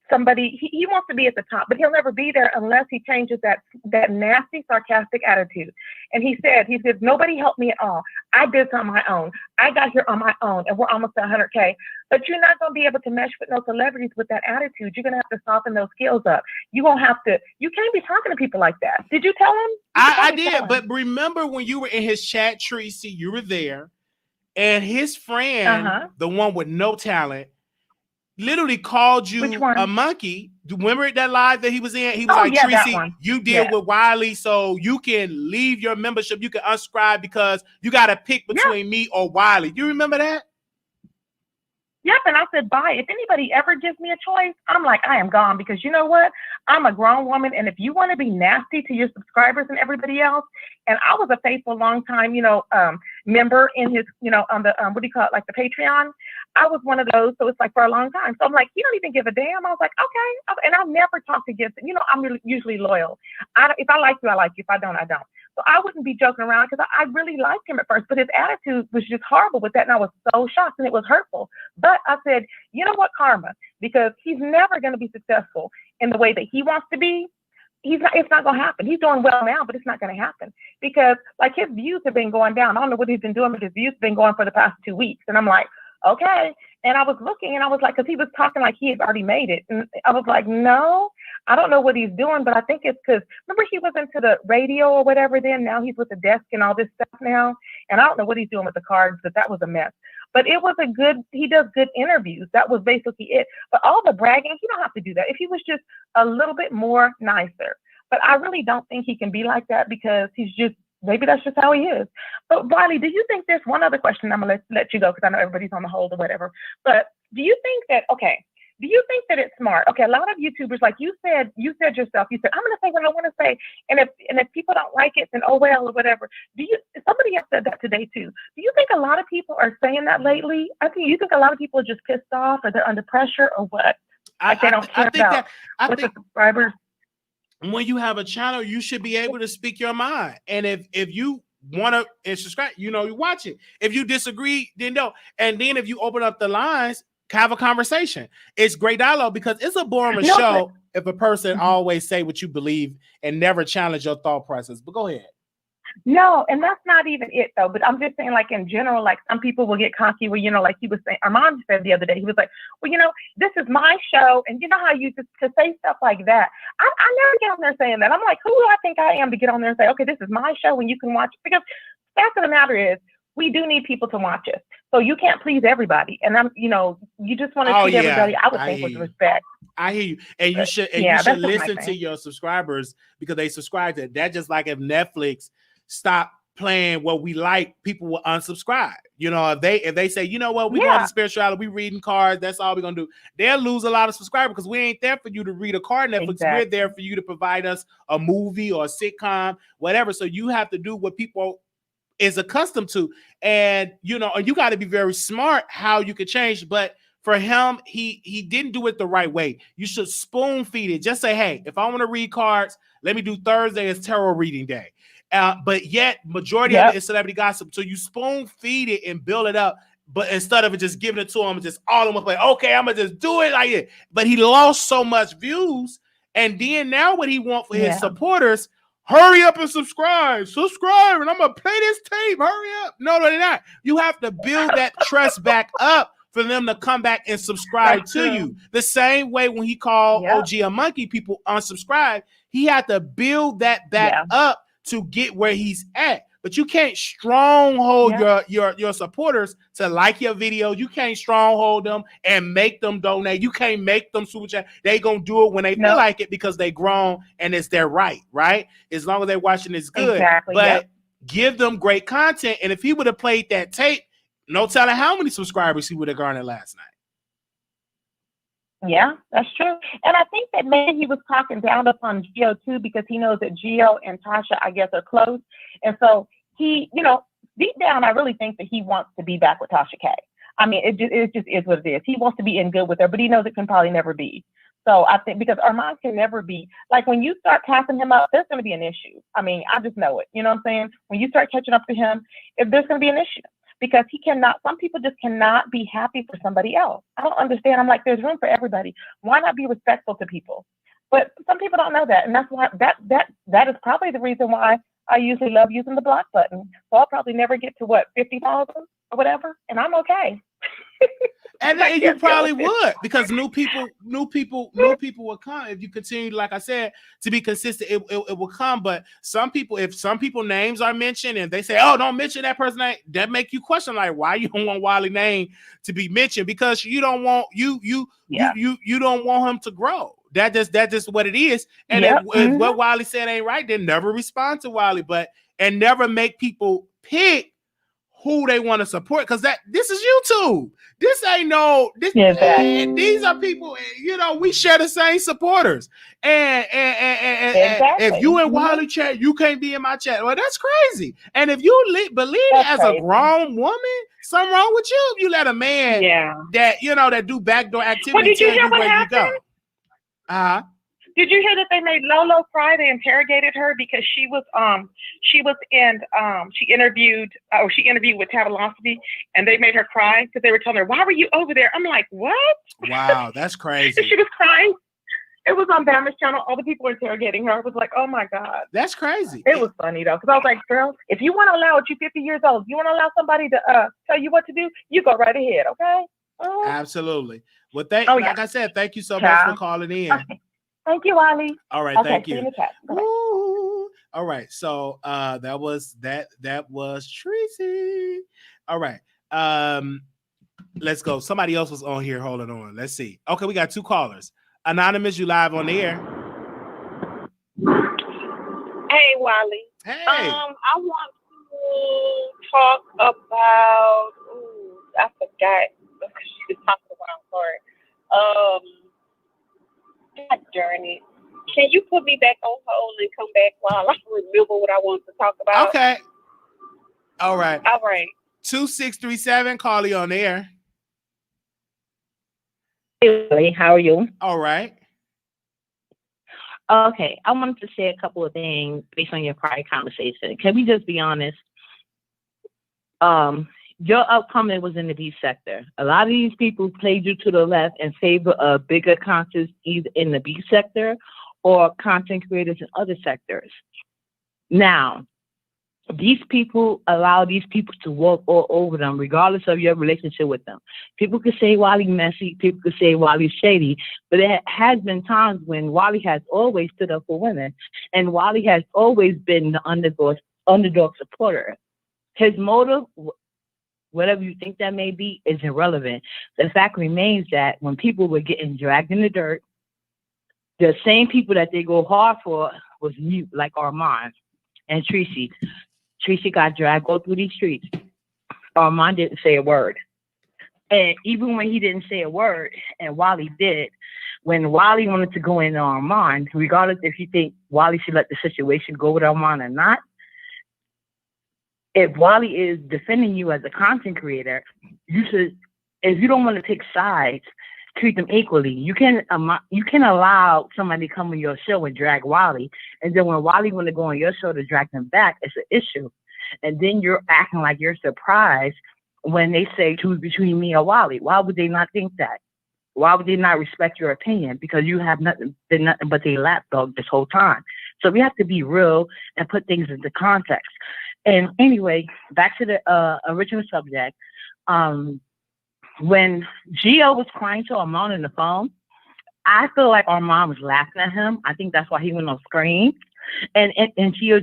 somebody, he wants to be at the top, but he'll never be there unless he changes that nasty, sarcastic attitude. And he said, nobody helped me at all. I did this on my own. I got here on my own, and we're almost at 100K. But you're not going to be able to mesh with no celebrities with that attitude. You're going to have to soften those skills up. You can't be talking to people like that. Did you tell him? I did, but remember when you were in his chat, Tracy, you were there, and his friend, the one with no talent, literally called you a monkey. Do you remember that live that he was in? He was Tracy, you deal with Wiley, so you can leave your membership. You can unsubscribe because you got to pick between me or Wiley. Do you remember that? Yep, and I said, bye. If anybody ever gives me a choice, I'm like, I am gone because you know what? I'm a grown woman, and if you want to be nasty to your subscribers and everybody else, and I was a faithful long time, member in his, on the, what do you call it, like the Patreon. I was one of those, so it's like for a long time. So I'm like, you don't even give a damn. I was like, okay. And I've never talked against it. I'm usually loyal. If I like you, I like you. If I don't, I don't. So I wouldn't be joking around because I really liked him at first, but his attitude was just horrible with that. And I was so shocked and it was hurtful. But I said, you know what, karma, because he's never going to be successful in the way that he wants to be. It's not going to happen. He's doing well now, but it's not going to happen because like his views have been going down. I don't know what he's been doing, but his views have been going for the past 2 weeks. And I'm like, okay. And I was looking and I was like, because he was talking like he had already made it. And I was like, no, I don't know what he's doing, but I think it's because, remember he was into the radio or whatever then? Now he's with the desk and all this stuff now. And I don't know what he's doing with the cards, but that was a mess. But it was he does good interviews. That was basically it. But all the bragging, he don't have to do that. If he was just a little bit more nicer. But I really don't think he can be like that because maybe that's just how he is. But Wiley, do you think there's one other question? I'm going to let you go because I know everybody's on the hold or whatever. But do you think that it's smart? Okay, a lot of YouTubers, like you said yourself, you said, I'm going to say what I want to say. And if people don't like it, then oh well or whatever. Somebody else said that today too. Do you think a lot of people are saying that lately? You think a lot of people are just pissed off or they're under pressure or what? They don't care about the subscribers. When you have a channel, you should be able to speak your mind. And if you want to subscribe, you watch it. If you disagree, then no. And then if you open up the lines, have a conversation. It's great dialogue because it's a boring show if a person always say what you believe and never challenge your thought process. But go ahead. No, and that's not even it though. But I'm just saying, like in general, like some people will get cocky where, like he was saying, our mom said the other day, he was like, well, this is my show. And you know how you just to say stuff like that. I never get on there saying that. I'm like, who do I think I am to get on there and say, okay, this is my show and you can watch it? Because the fact of the matter is, we do need people to watch us. So you can't please everybody. And you just want to treat everybody, I would think, with respect. I hear you. And you should listen to your subscribers because they subscribe to it. That's just like if Netflix stopped playing what we like, people will unsubscribe. If they say, you know what, we going to spirituality, we reading cards, that's all we're gonna do, they'll lose a lot of subscribers because we ain't there for you to read a card Netflix. Exactly. We're there for you to provide us a movie or a sitcom, whatever. So you have to do what people is accustomed to. And you got to be very smart how you could change. But for him, he didn't do it the right way. You should spoon feed it. Just say, hey, if I want to read cards, let me do Thursday as tarot reading day. But yet majority of it is celebrity gossip. So you spoon feed it and build it up. But instead of it just giving it to him, just all of them like, okay, I'm gonna just do it like it. But he lost so much views. And then now what he wants for his supporters, hurry up and subscribe, and I'm gonna play this tape. Hurry up. No, they're not. You have to build that trust back up for them to come back and subscribe to you. The same way when he called OG a monkey, people unsubscribe. He had to build that back up to get where he's at. But you can't stronghold your supporters to like your video. You can't stronghold them and make them donate. You can't make them super chat. They gonna do it when they feel like it because they grown and it's their right? As long as they're watching, it's good. Exactly. But give them great content. And if he would have played that tape, no telling how many subscribers he would have garnered last night. Yeah, that's true. And I think that maybe he was talking down upon Gio too, because he knows that Gio and Tasha, I guess, are close. And so he, deep down, I really think that he wants to be back with Tasha K. I mean, it just is what it is. He wants to be in good with her, but he knows it can probably never be. So I think because Armand can never be, like when you start passing him up, there's going to be an issue. I mean, I just know it. You know what I'm saying? When you start catching up to him, there's going to be an issue. Because some people just cannot be happy for somebody else. I don't understand. I'm like, there's room for everybody. Why not be respectful to people? But some people don't know that. And that's why that is probably the reason why I usually love using the block button. So I'll probably never get to 50,000 or whatever. And I'm okay. And you probably would, because new people will come if you continue, like I said, to be consistent. It will come. But if some people names are mentioned and they say, "Oh, don't mention that person's name," that make you question, like, why you don't want Wiley's name to be mentioned? Because you don't want you don't want him to grow. That's just what it is. And if what Wiley said ain't right, then never respond to Wiley, and never make people pick who they want to support, because this is YouTube. This ain't these are people, we share the same supporters. And if you in Wiley chat, you can't be in my chat. Well, that's crazy. And if you believe as a grown woman, something wrong with you if you let a man that do backdoor activity. Well, did you hear what where happened? You go. Did you hear that they made Lolo cry? They interrogated her because she interviewed with Tabalosity, and they made her cry because they were telling her, "Why were you over there?" I'm like, "What?" Wow, that's crazy. She was crying. It was on Bama's channel. All the people were interrogating her. I was like, "Oh my God." That's crazy. It was funny though, because I was like, "Girl, if you want to allow it, you're 50 years old. You want to allow somebody to tell you what to do, you go right ahead, okay?" Absolutely. Well, like I said, thank you so much for calling in. Okay. Thank you, Ali. All right, thank you. All right, so that was Tracy. All right, let's go. Somebody else was on here. Holding on. Let's see. Okay, we got two callers. Anonymous, you live on the air. Hey, Wiley. Hey. I want to talk about. I forgot. She was talking about. I'm sorry. God darn it. Can you put me back on hold and come back while I remember what I want to talk about? Okay. All right. 2637, call you on the air. Hey, how are you? All right. Okay, I wanted to say a couple of things based on your prior conversation. Can we just be honest? Your upcoming was in the B sector. A lot of these people played you to the left and favor a bigger content either in the B sector or content creators in other sectors. Now, these people allow these people to walk all over them, regardless of your relationship with them. People could say Wiley messy, people could say Wiley shady, but there has been times when Wiley has always stood up for women, and Wiley has always been the underdog supporter. His motive, whatever you think that may be, is irrelevant. The fact remains that when people were getting dragged in the dirt, the same people that they go hard for was mute, like Armand and Tracy. Tracy got dragged all through these streets. Armand didn't say a word. And even when he didn't say a word, and Wiley did, when Wiley wanted to go in on Armand, regardless if you think Wiley should let the situation go with Armand or not, if Wiley is defending you as a content creator, you should, if you don't want to take sides, treat them equally. You can allow somebody to come on your show and drag Wiley, and then when Wiley want to go on your show to drag them back, it's an issue. And then you're acting like you're surprised when they say choose between me or Wiley. Why would they not think that? Why would they not respect your opinion? Because you have been nothing but a lapdog this whole time. So we have to be real and put things into context. And anyway, back to the original subject. When Gio was crying to Armand on the phone, I feel like Armand was laughing at him. I think that's why he went on screen. And Gio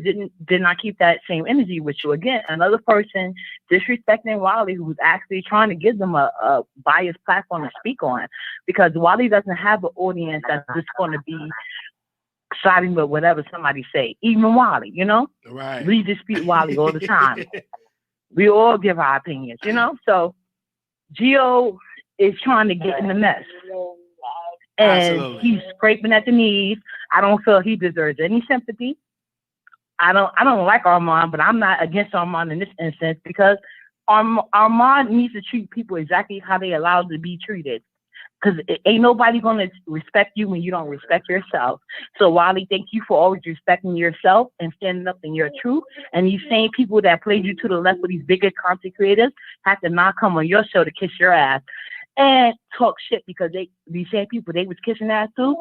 did not keep that same energy with you. Again, another person disrespecting Wiley, who was actually trying to give them a biased platform to speak on, because Wiley doesn't have an audience that's just going to be siding with whatever somebody say. Even Wiley, you know? Right. We dispute Wiley all the time. We all give our opinions, you know? So Gio is trying to get in the mess. And Absolutely. he's scraping at the knees. I don't feel he deserves any sympathy. I don't like Armand, but I'm not against Armand in this instance, because Armand needs to treat people exactly how they allowed to be treated. Because ain't nobody going to respect you when you don't respect yourself. So Wiley, thank you for always respecting yourself and standing up in your truth. And these same people that played you to the left with these bigger content creators have to not come on your show to kiss your ass and talk shit, because these same people they was kissing ass too,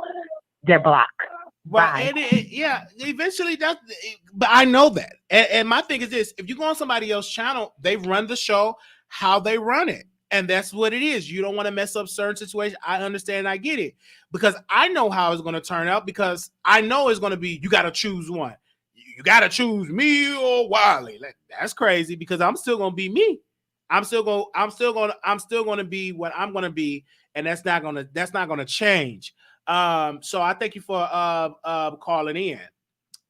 they're blocked. Well, and yeah, eventually but I know that. And my thing is this: if you go on somebody else's channel, they run the show how they run it. And that's what it is. You don't want to mess up certain situations. I understand. I get it, because I know how it's going to turn out, because I know it's going to be, you got to choose one. You got to choose me or Wiley. That's crazy, because I'm still going to be me. I'm still going to be what I'm going to be. And that's not going to change. So I thank you for calling in.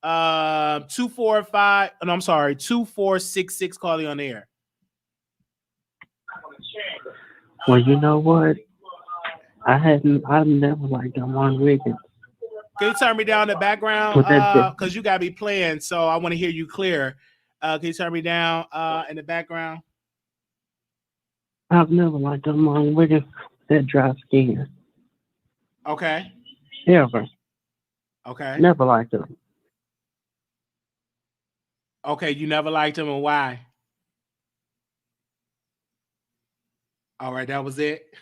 2466 calling on the air. Well, you know what? I've never liked Armand Wiggins. Can you turn me down the background? Because you got me playing, so I want to hear you clear. Can you turn me down in the background? I've never liked Armand Wiggins. That dry skin. Okay. Ever. Okay. Never liked him. Okay, you never liked him, and why? All right, that was it.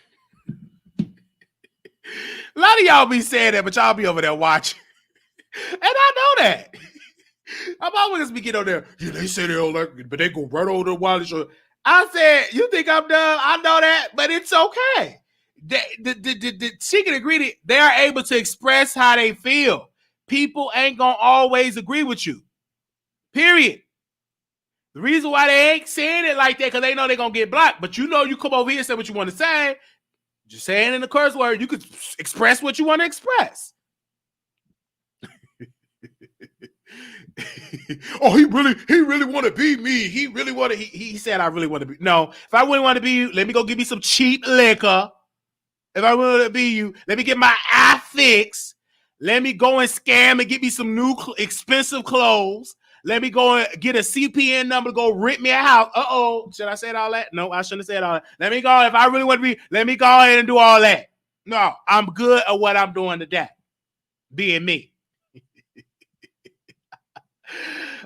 A lot of y'all be saying that, but y'all be over there watching. And I know that. I'm always be getting on there. Yeah, they say they don't like it, but they go right over the Wiley Show. I said, you think I'm dumb? I know that, but it's okay. The chicken ingredient, they are able to express how they feel. People ain't gonna always agree with you. Period. The reason why they ain't saying it like that, because they know they're going to get blocked. But you know, you come over here and say what you want to say. Just saying in the curse word, you could express what you want to express. Oh, he really want to be me. He said, I really want to be. No, if I really want to be you, let me go give me some cheap liquor. If I want to be you, let me get my eye fixed. Let me go and scam and get me some new expensive clothes. Let me go and get a CPN number to go rent me a house. Should I say all that? No, I shouldn't have said all that. Let me go. If I really want to be, let me go ahead and do all that. No, I'm good at what I'm doing today. Being me.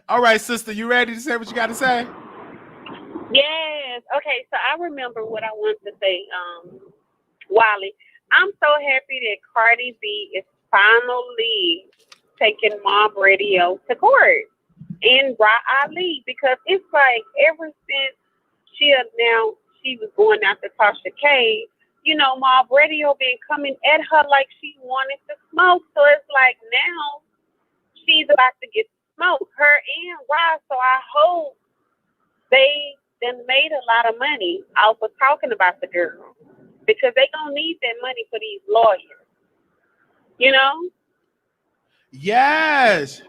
All right, sister, you ready to say what you got to say? Yes. Okay, so I remember what I wanted to say, Wiley. I'm so happy that Cardi B is finally taking Mob Radio to court. and Ali, because it's like ever since she announced she was going after Tasha K, Mob Radio been coming at her like she wanted to smoke. So it's like now she's about to get smoked, her and Ross. So I hope they then made a lot of money off of talking about the girl, because they gonna need that money for these lawyers. Yes.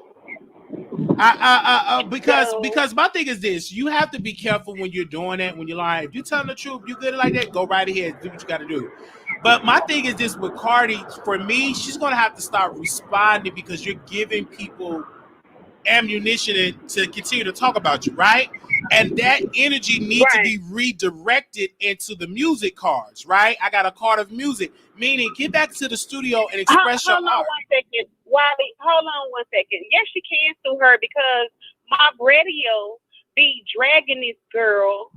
Because my thing is this: you have to be careful when you're doing it. When you're lying, if you're telling the truth, you good like that, go right ahead, do what you got to do. But my thing is this with Cardi: for me, she's gonna have to start responding, because you're giving people ammunition to continue to talk about you, right? And that energy needs to be redirected into the music cards, right? I got a card of music, meaning get back to the studio and express your art. Hold on 1 second, Wiley. Hold on 1 second. Yes, she can sue her, because Mob Radio be dragging this girl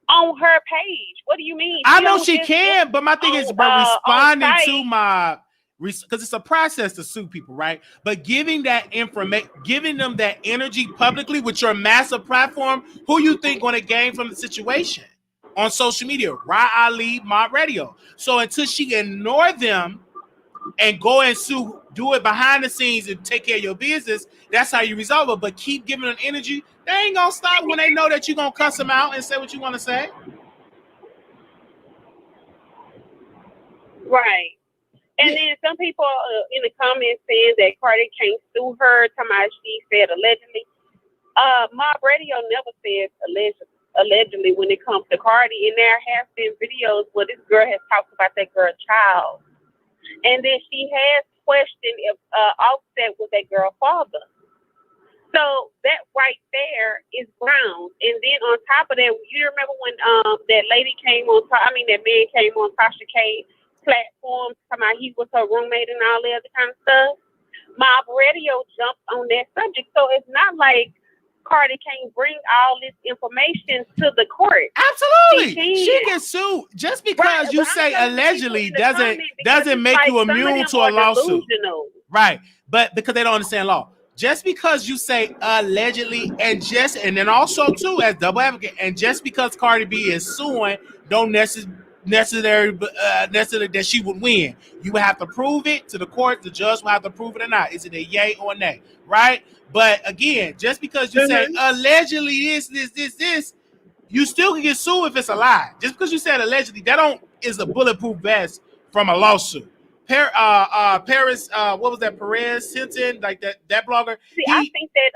on her page. What do you mean? I know she can, but my thing is responding to my, because it's a process to sue people, right? But giving that information, giving them that energy publicly with your massive platform, who you think going to gain from the situation on social media? Ali, Mob Radio. So until she ignore them and go and sue, do it behind the scenes and take care of your business, that's how you resolve it. But keep giving them energy. They ain't gonna stop when they know that you're gonna cuss them out and say what you want to say. Right. And then some people in the comments saying that Cardi can't sue her, talking about she said allegedly. Mob Radio never said allegedly when it comes to Cardi, and there have been videos where this girl has talked about that girl's child. And then she has questioned if Offset was that girl's father. So that right there is grounds. And then on top of that, you remember when that lady came on, that man came on Tasha K platform, talking about he was her roommate and all that other kind of stuff. Mob Radio jumped on that subject. So it's not like Cardi can't bring all this information to the court. Absolutely. She can sue. Just because you say allegedly doesn't make you immune to a lawsuit. Right. But because they don't understand law. Just because you say allegedly and then also too as double advocate, and just because Cardi B is suing, don't necessarily that she would win. You would have to prove it to the court. The judge will have to prove it or not. Is it a yay or nay? Right? But again, just because you say allegedly this, you still can get sued if it's a lie. Just because you said allegedly, that is a bulletproof vest from a lawsuit. Paris, what was that? Perez Hilton, like that blogger. I think that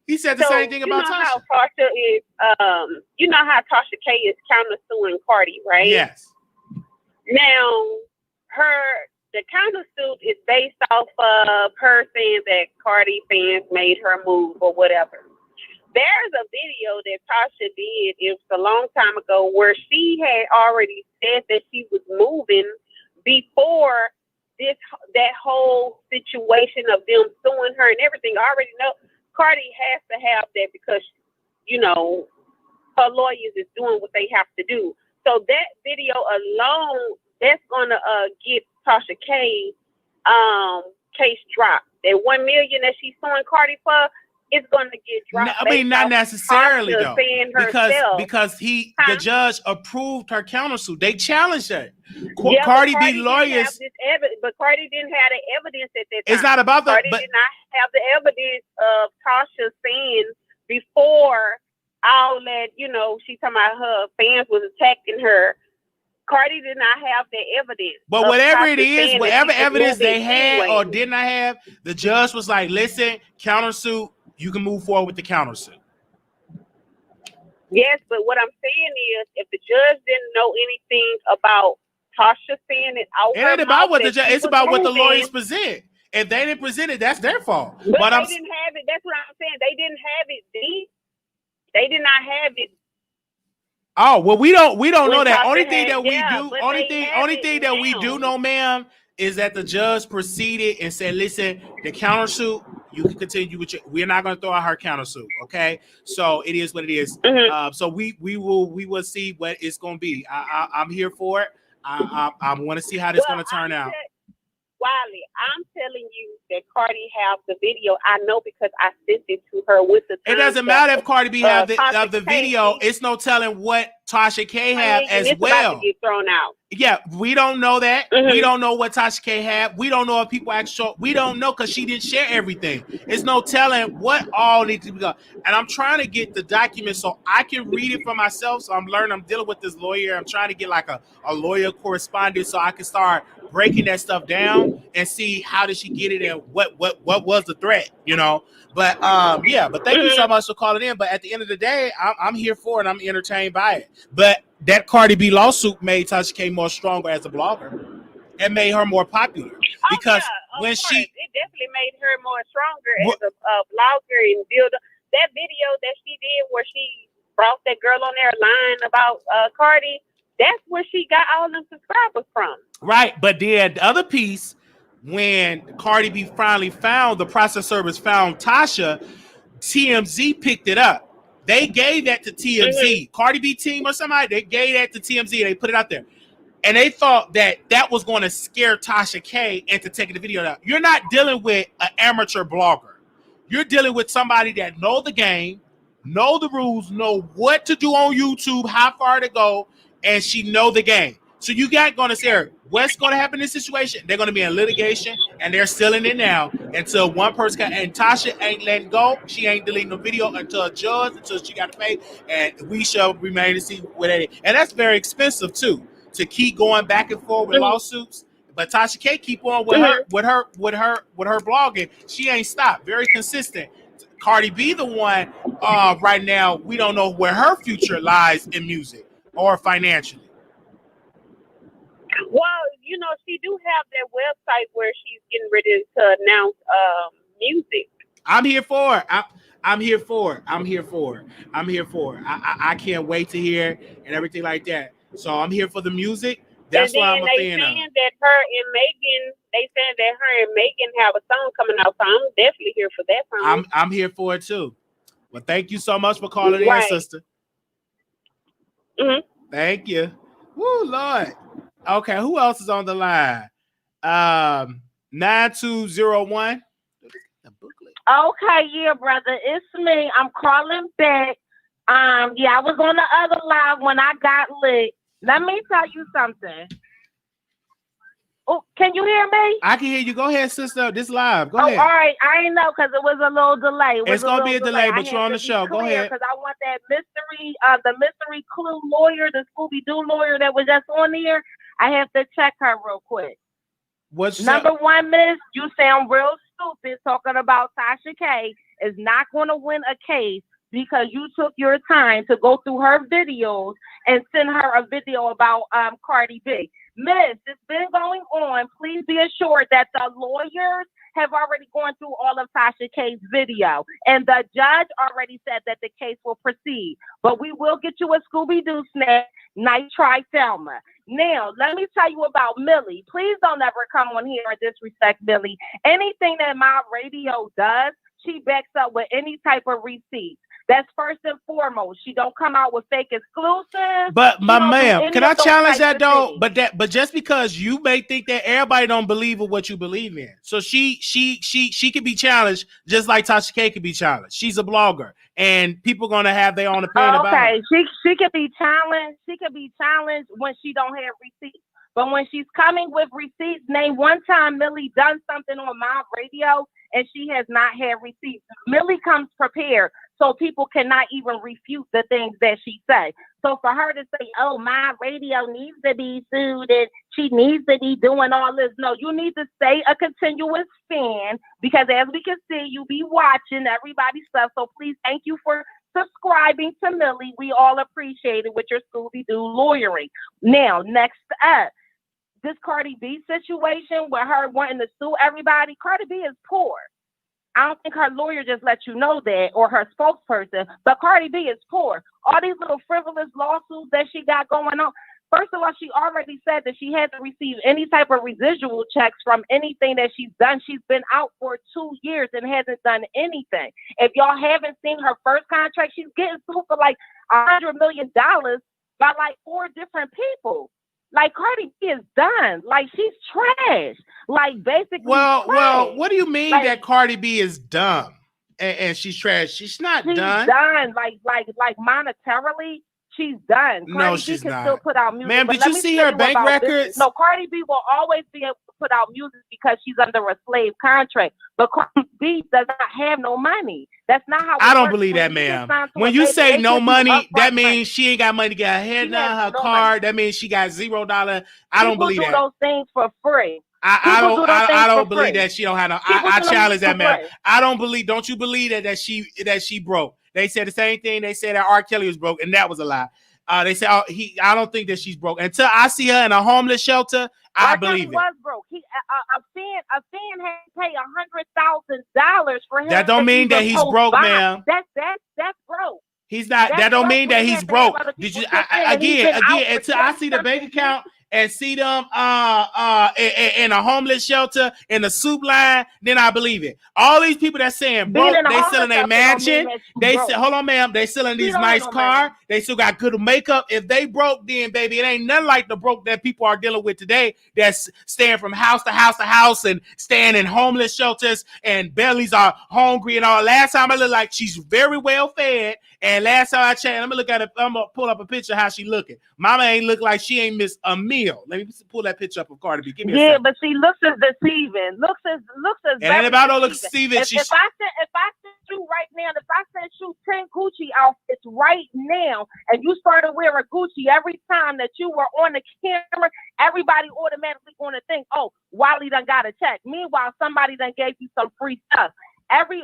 he said the same thing about Tasha. How Tasha is, you know how Tasha K is counter suing Cardi, right? Yes. Now, the counter suit is based off of her saying that Cardi fans made her move or whatever. There's a video that Tasha did, it was a long time ago, where she had already said that she was moving before that whole situation of them suing her and everything. I already know Cardi has to have that because, her lawyers is doing what they have to do. So that video alone, that's gonna get Tasha K case dropped. That $1 million that she's suing Cardi for, it's going to get dropped. Not necessarily though, because the judge approved her countersuit. They challenged her. Cardi B lawyers, but Cardi didn't have the evidence at that time. It's not about Cardi did not have the evidence of Tasha saying before all that. She talking about her fans was attacking her. Cardi did not have the evidence. But whatever it is, whatever evidence they had or did not have, the judge was like, listen, countersuit, you can move forward with the countersuit. Yes, but what I'm saying is, if the judge didn't know anything about Tasha saying it out, it ain't about what the judge. It's about what the lawyers present. If they didn't present it, that's their fault. But they didn't have it. That's what I'm saying. They didn't have it. They did not have it. Oh well, we don't know that. Only thing that we do know, ma'am, is that the judge proceeded and said, "Listen, the countersuit, you can continue with we're not going to throw out her countersuit, okay? So it is what it is. Mm-hmm. So we will see what it's going to be. I'm here for it. I want to see how this is going to turn out. Wiley, I'm telling you that Cardi have the video. I know because I sent it to her with the. It doesn't matter if Cardi B have the video. K. It's no telling what Tasha K have as it's well. about to get thrown out. Yeah, we don't know that. Mm-hmm. We don't know what Tasha K had. We don't know if people actually. We don't know because she didn't share everything. It's no telling what all needs to be done. And I'm trying to get the document so I can read it for myself. So I'm learning. I'm dealing with this lawyer. I'm trying to get like a lawyer correspondent so I can start breaking that stuff down and see how did she get it and what was the threat, you know. But yeah. But thank you so much for calling in. But at the end of the day, I'm here for it. I'm entertained by it. But that Cardi B lawsuit made Tasha K more stronger as a blogger and made her more popular because when it definitely made her more stronger as a blogger and builder. That video that she did where she brought that girl on there lying about Cardi, that's where she got all them subscribers from. Right, but then the other piece, when Cardi B finally found the process service found Tasha, TMZ picked it up. They gave that to TMZ. Mm-hmm. Cardi B team or somebody, they gave that to TMZ. They put it out there. And they thought that was going to scare Tasha K into taking the video down. You're not dealing with an amateur blogger. You're dealing with somebody that know the game, know the rules, know what to do on YouTube, how far to go, and she know the game. So you got going to say, her, what's going to happen in this situation? They're going to be in litigation, and they're still in it now until one person and Tasha ain't letting go. She ain't deleting the video until a judge, until she got to pay, and we shall remain to see what that is. And that's very expensive too, to keep going back and forth with lawsuits. But Tasha K keep on with her blogging. She ain't stopped. Very consistent. Cardi B, the one right now, we don't know where her future lies in music or financially. Well, you know, she do have that website where she's getting ready to announce music. I'm here for it. I'm here for it. I'm here for it. I'm here for it. I can't wait to hear and everything like that. So I'm here for the music. That's why I'm a fan of. They saying that her and Megan have a song coming out. So I'm definitely here for that song. I'm here for it too. Well, thank you so much for calling in, sister. Mm-hmm. Thank you. Woo, Lord. Okay, who else is on the line? 9201. Okay, yeah, brother, it's me. I'm calling back. Yeah, I was on the other live when I got lit. Let me tell you something. Oh, can you hear me? I can hear you. Go ahead, sister. This live. Go ahead. All right. I didn't know because it was a little delay. It's gonna be a delay, but you're on the show. Go ahead. Because I want that mystery, the mystery clue lawyer, the Scooby-Doo lawyer that was just on here. I have to check her real quick. What's number one, miss? You sound real stupid talking about Tasha K is not going to win a case because you took your time to go through her videos and send her a video about Cardi B. Miss, it's been going on. Please be assured that the lawyers have already gone through all of Tasha K's video, and the judge already said that the case will proceed. But we will get you a Scooby-Doo snack, night try Thelma. Now, let me tell you about Millie. Please don't ever come on here and disrespect Millie. Anything that my radio does, she backs up with any type of receipts. That's first and foremost. She don't come out with fake exclusives. But my ma'am, can I challenge that though? But just because you may think that everybody don't believe in what you believe in, so she can be challenged just like Tasha K can be challenged. She's a blogger, and people gonna have their own opinion about her. Okay, she can be challenged. She can be challenged when she don't have receipts. But when she's coming with receipts, name one time Millie done something on my radio and she has not had receipts. Millie comes prepared, so people cannot even refute the things that she say. So for her to say, oh, my radio needs to be sued and she needs to be doing all this, no, you need to stay a continuous fan because as we can see, you be watching everybody's stuff. So please, thank you for subscribing to Millie. We all appreciate it with your Scooby-Doo lawyering. Now, next up, this Cardi B situation with her wanting to sue everybody. Cardi B is poor. I don't think her lawyer just let you know that, or her spokesperson, but Cardi B is poor. All these little frivolous lawsuits that she got going on. First of all, she already said that she hasn't received any type of residual checks from anything that she's done. She's been out for 2 years and hasn't done anything. If y'all haven't seen her first contract, she's getting sued for like $100 million by like 4 different people. Like Cardi B is done. Like she's trash. Like basically. Well, trash. what do you mean like, that Cardi B is dumb and she's trash? She's not done. Done. Like monetarily, she's done. Cardi No, B she's can not. still put out music. Ma'am, did you see her bank records? Business. No, Cardi B will always be able to put out music because she's under a slave contract. But Cardi B does not have no money. That's not how. I don't believe that, ma'am. When you say no money, that means she ain't got money to get her hair done, her car. That means she got $0. I don't believe that. People do those things for free. I don't believe that she don't have no. I challenge that, man. I don't believe. Don't you believe that she broke? They said the same thing. They said that R. Kelly was broke, and that was a lie. They said I don't think that she's broke until I see her in a homeless shelter. I believe it. Was broke. A fan had to pay $100,000 for him. That don't mean that he's broke, ma'am. That's broke. He's not. That don't mean that he's broke. Did you again? Until I see the bank account and see them in a homeless shelter in a soup line, then I believe it. All these people that's saying broke, they selling a mansion. They say, hold on, ma'am. They selling these nice cars. They still got good makeup. If they broke, then baby, it ain't nothing like the broke that people are dealing with today. That's staying from house to house to house and staying in homeless shelters and bellies are hungry and all. Last time I looked like she's very well fed. And last time I checked, I'm gonna look at it. I'm gonna pull up a picture of how she looking. Mama ain't look like she ain't missed a meal. Let me pull that picture up of Cardi B. Give me a second. But she looks as deceiving. Looks as. It ain't about no looks deceiving. If I sent you right now, if I sent you 10 Gucci outfits right now, and you started wearing Gucci every time that you were on the camera, everybody automatically gonna think, oh, Wiley done got a check. Meanwhile, somebody done gave you some free stuff. Every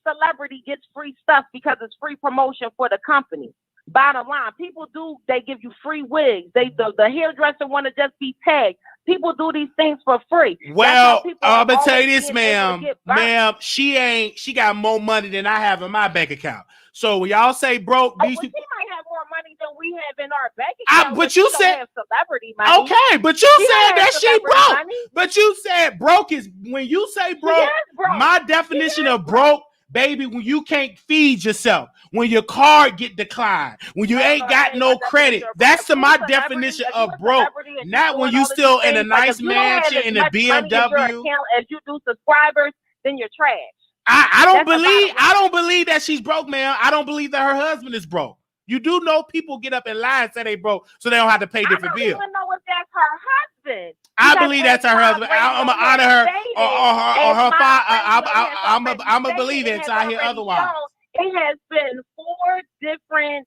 celebrity gets free stuff because it's free promotion for the company. Bottom line, people they give you free wigs. The hairdresser want to just be tagged. People do these things for free. Well, I'm gonna tell you this, ma'am. Ma'am, she got more money than I have in my bank account. So when y'all say broke, these people might have more money than we have in our bank account. But you said celebrity money. Okay, but you said that she broke. Money. But you said broke is when you say broke. My definition of broke, baby, when you can't feed yourself, when your card get declined, when you ain't got no credit. That's my definition of broke. Not when you still in a nice mansion in a BMW. If you do subscribers, then you're trash. I don't believe that she's broke, man. I don't believe that her husband is broke. You do know people get up and lie and say they broke so they don't have to pay different bills. I don't even know if that's her husband. I believe that's her husband. I'm gonna honor her or her father. I'm gonna believe it until I hear otherwise. It has been four different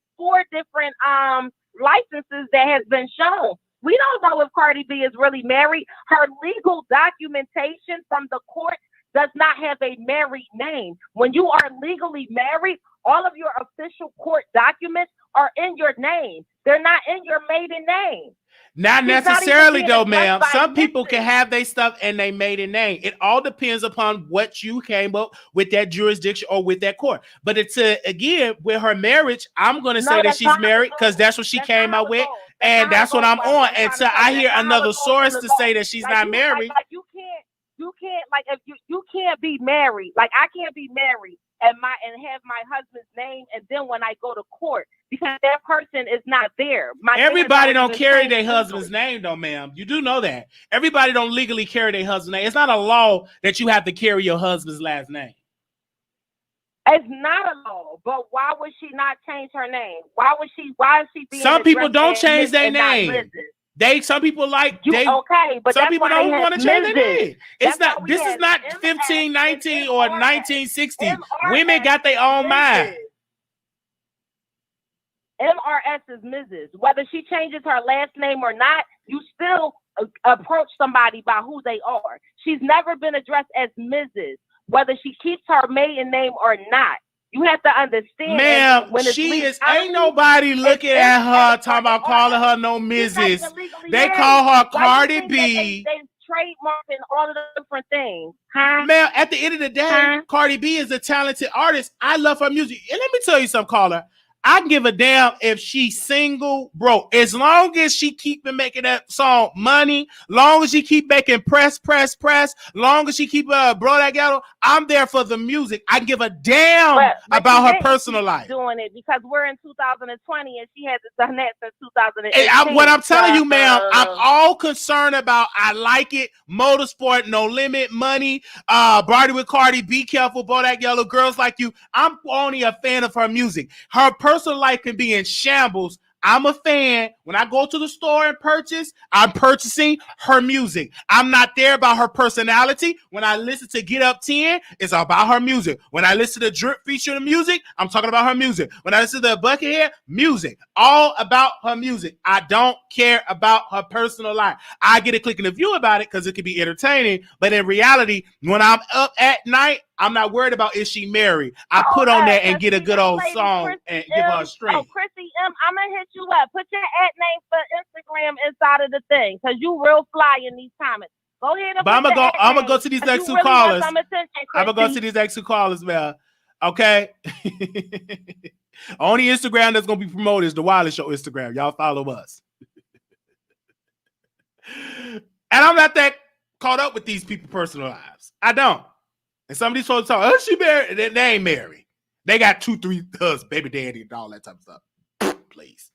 licenses that has been shown. We don't know if Cardi B is really married. Her legal documentation from the court does not have a married name. When you are legally married, all of your official court documents are in your name. They're not in your maiden name. Not necessarily though, ma'am. Some people can have their stuff and they maiden name. It all depends upon what you came up with that jurisdiction or with that court. But it's again with her marriage, I'm gonna say that she's married because that's what she came out with, and that's what I'm on. Until I hear another source to say that she's not married. You can't like if you can't be married. Like I can't be married and have my husband's name, and then when I go to court, because that person is not there. Everybody don't carry their husband's name though, ma'am. You do know that. Everybody don't legally carry their husband's name. It's not a law that you have to carry your husband's last name. It's not a law, but why would she not change her name? Why is she being Some people don't change their name. Some people like but some people don't want to change their name. It's not. This is not 1519 or 1960. Women got their own mind. MRS is Mrs. Whether she changes her last name or not, you still approach somebody by who they are. She's never been addressed as Mrs. Whether she keeps her maiden name or not. You have to understand, ma'am. Ain't nobody looking at her talking about calling her no Mrs. They call her Cardi B. They trademarking all of the different things, huh? Ma'am, at the end of the day, Cardi B is a talented artist. I love her music. And let me tell you something, caller. I give a damn if she's single, bro. As long as she keep making that song money, long as she keep making press, long as she keep bro that ghetto, I'm there for the music. I give a damn about her personal life. Doing it because we're in 2020 and she hasn't done that since 2018. What I'm telling you, ma'am, I'm all concerned about. I like it. Motorsport, No Limit, Money, Party with Cardi, Be Careful, Bodak Yellow, Girls Like You. I'm only a fan of her music. Her personal life can be in shambles. I'm a fan. When I go to the store and purchase, I'm purchasing her music. I'm not there about her personality. When I listen to Get Up 10, it's about her music. When I listen to Drip featuring music, I'm talking about her music. When I listen to Buckethead, music. All about her music. I don't care about her personal life. I get a click and a view about it because it can be entertaining. But in reality, when I'm up at night, I'm not worried about is she married. I put on there and get a good old song and give her a string. Oh, Chrissy M, I'm going to hit you up. Put your @ name for Instagram inside of the thing because you real fly in these comments. Go ahead and I'm gonna go to these next two callers. I'm gonna go to these next two callers, man. Okay. Only Instagram that's gonna be promoted is the Wiley Show Instagram. Y'all follow us. And I'm not that caught up with these people's personal lives. I don't. And some of these folks talk, oh, she married. They ain't married. They got 2-3 husbands, baby daddy, and all that type of stuff. Please.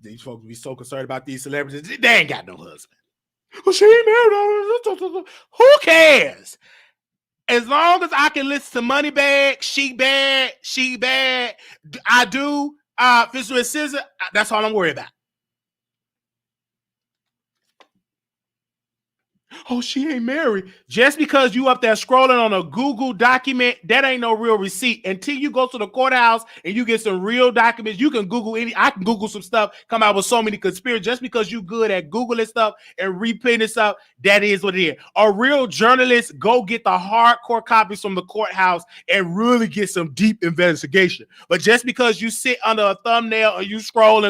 These folks be so concerned about these celebrities. They ain't got no husband. Well, she ain't married. Who cares? As long as I can listen to Money Bag, She Bad, I Do, Fist with Scissor, that's all I'm worried about. Oh, she ain't married. Just because you up there scrolling on a Google document, that ain't no real receipt. Until you go to the courthouse and you get some real documents, you can Google I can Google some stuff, come out with so many conspiracies. Just because you good at Googling stuff and reprinting stuff, that is what it is. A real journalist, go get the hardcore copies from the courthouse and really get some deep investigation. But just because you sit under a thumbnail or you scroll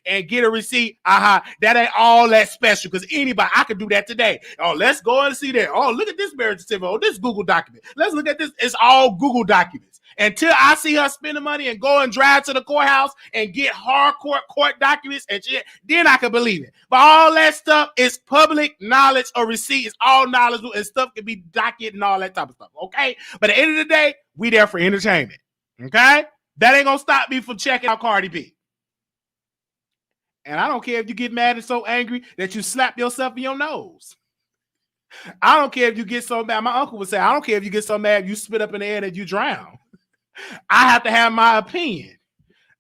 and get a receipt, that ain't all that special because anybody, I could do that today. Oh, let's go and see that. Oh, look at this marriage certificate. Oh, this Google document. Let's look at this. It's all Google documents. Until I see her spend the money and go and drive to the courthouse and get hardcore court documents and shit, then I can believe it. But all that stuff is public knowledge or receipt. It's all knowledgeable and stuff can be documented and all that type of stuff. Okay? But at the end of the day, we there for entertainment. Okay? That ain't gonna stop me from checking out Cardi B. And I don't care if you get mad and so angry that you slap yourself in your nose. I don't care if you get so mad. My uncle would say, I don't care if you get so mad you spit up in the air that you drown. I have to have my opinion.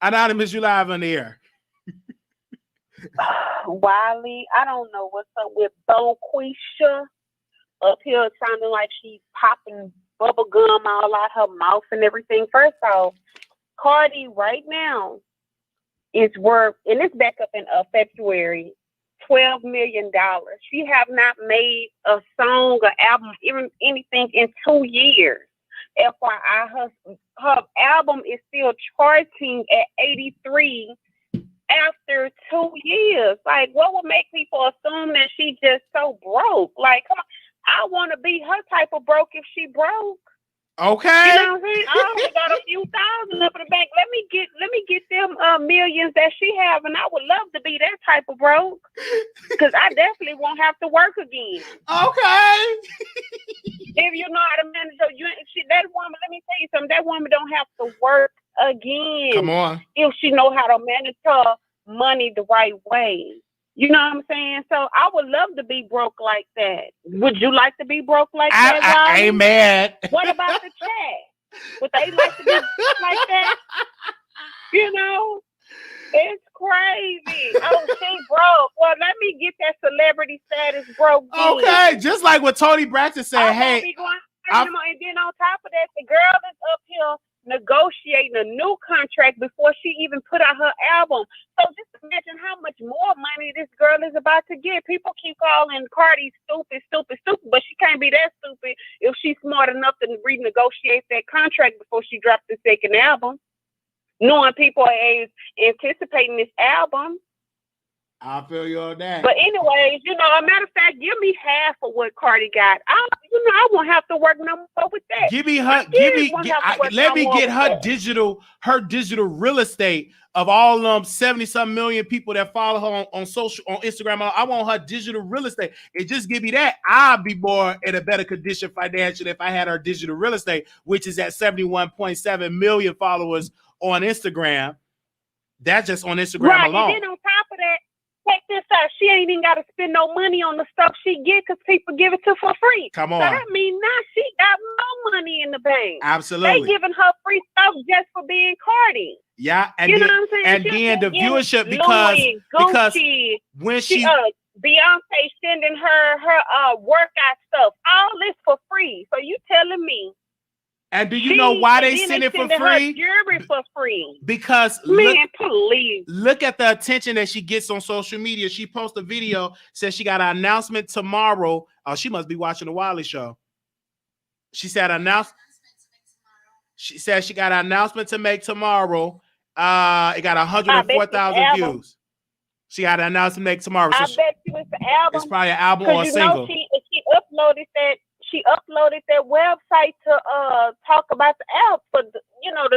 Anonymous, you live on the air. Wiley, I don't know what's up with Boquisha up here sounding like she's popping bubble gum all out her mouth and everything. First off, Cardi right now is worth, and it's back up in February, $12 million. She have not made a song or album, even anything in 2 years. FYI, her album is still charting at 83 after 2 years. Like, what would make people assume that she just so broke? Like, come on, I want to be her type of broke if she broke. Okay. You know what I'm saying? I only got a few thousand up in the bank. Let me get them millions that she have, and I would love to be that type of broke. Because I definitely won't have to work again. Okay. If you know how to manage that woman, let me tell you something. That woman don't have to work again. Come on. If she know how to manage her money the right way. You know what I'm saying? So I would love to be broke like that. Would you like to be broke like that? I ain't mad. What about the chat? Would they like to be like that? You know? It's crazy. Oh, she broke. Well, let me get that celebrity status broke. Okay, just like what Tony Braxton said. And then on top of that, the girl is up here negotiating a new contract before she even put out her album. So just imagine how much more money this girl is about to get. People keep calling Cardi stupid, but she can't be that stupid if she's smart enough to renegotiate that contract before she dropped the second album, knowing people are anticipating this album. I feel you on that. But anyways, a matter of fact, give me half of what Cardi got. I won't have to work no more with that. Give me her. Let me get her digital real estate of all 70-some million people that follow her on Instagram. I want her digital real estate. And just give me that. I'll be more in a better condition financially if I had her digital real estate, which is at 71.7 million followers on Instagram. That's just on Instagram alone. And then on top of that, check this out. She ain't even got to spend no money on the stuff she get because people give it to for free. Come on. So that means now she got more money in the bank. Absolutely. They giving her free stuff just for being Cardi. Yeah, and you know what I'm saying? And then the viewership because when she Beyonce sending her workout stuff, all this for free. So you telling me? And do you know why they send it for free? Jewelry for free. Because please look at the attention that she gets on social media. She posts a video, says she got an announcement tomorrow. Oh, she must be watching the Wiley Show. She said She said she got an announcement to make tomorrow. It got 104,000 views. She got an announcement to make tomorrow. So I bet you it's an album. It's probably an album or a single. She uploaded that website to talk about the album for to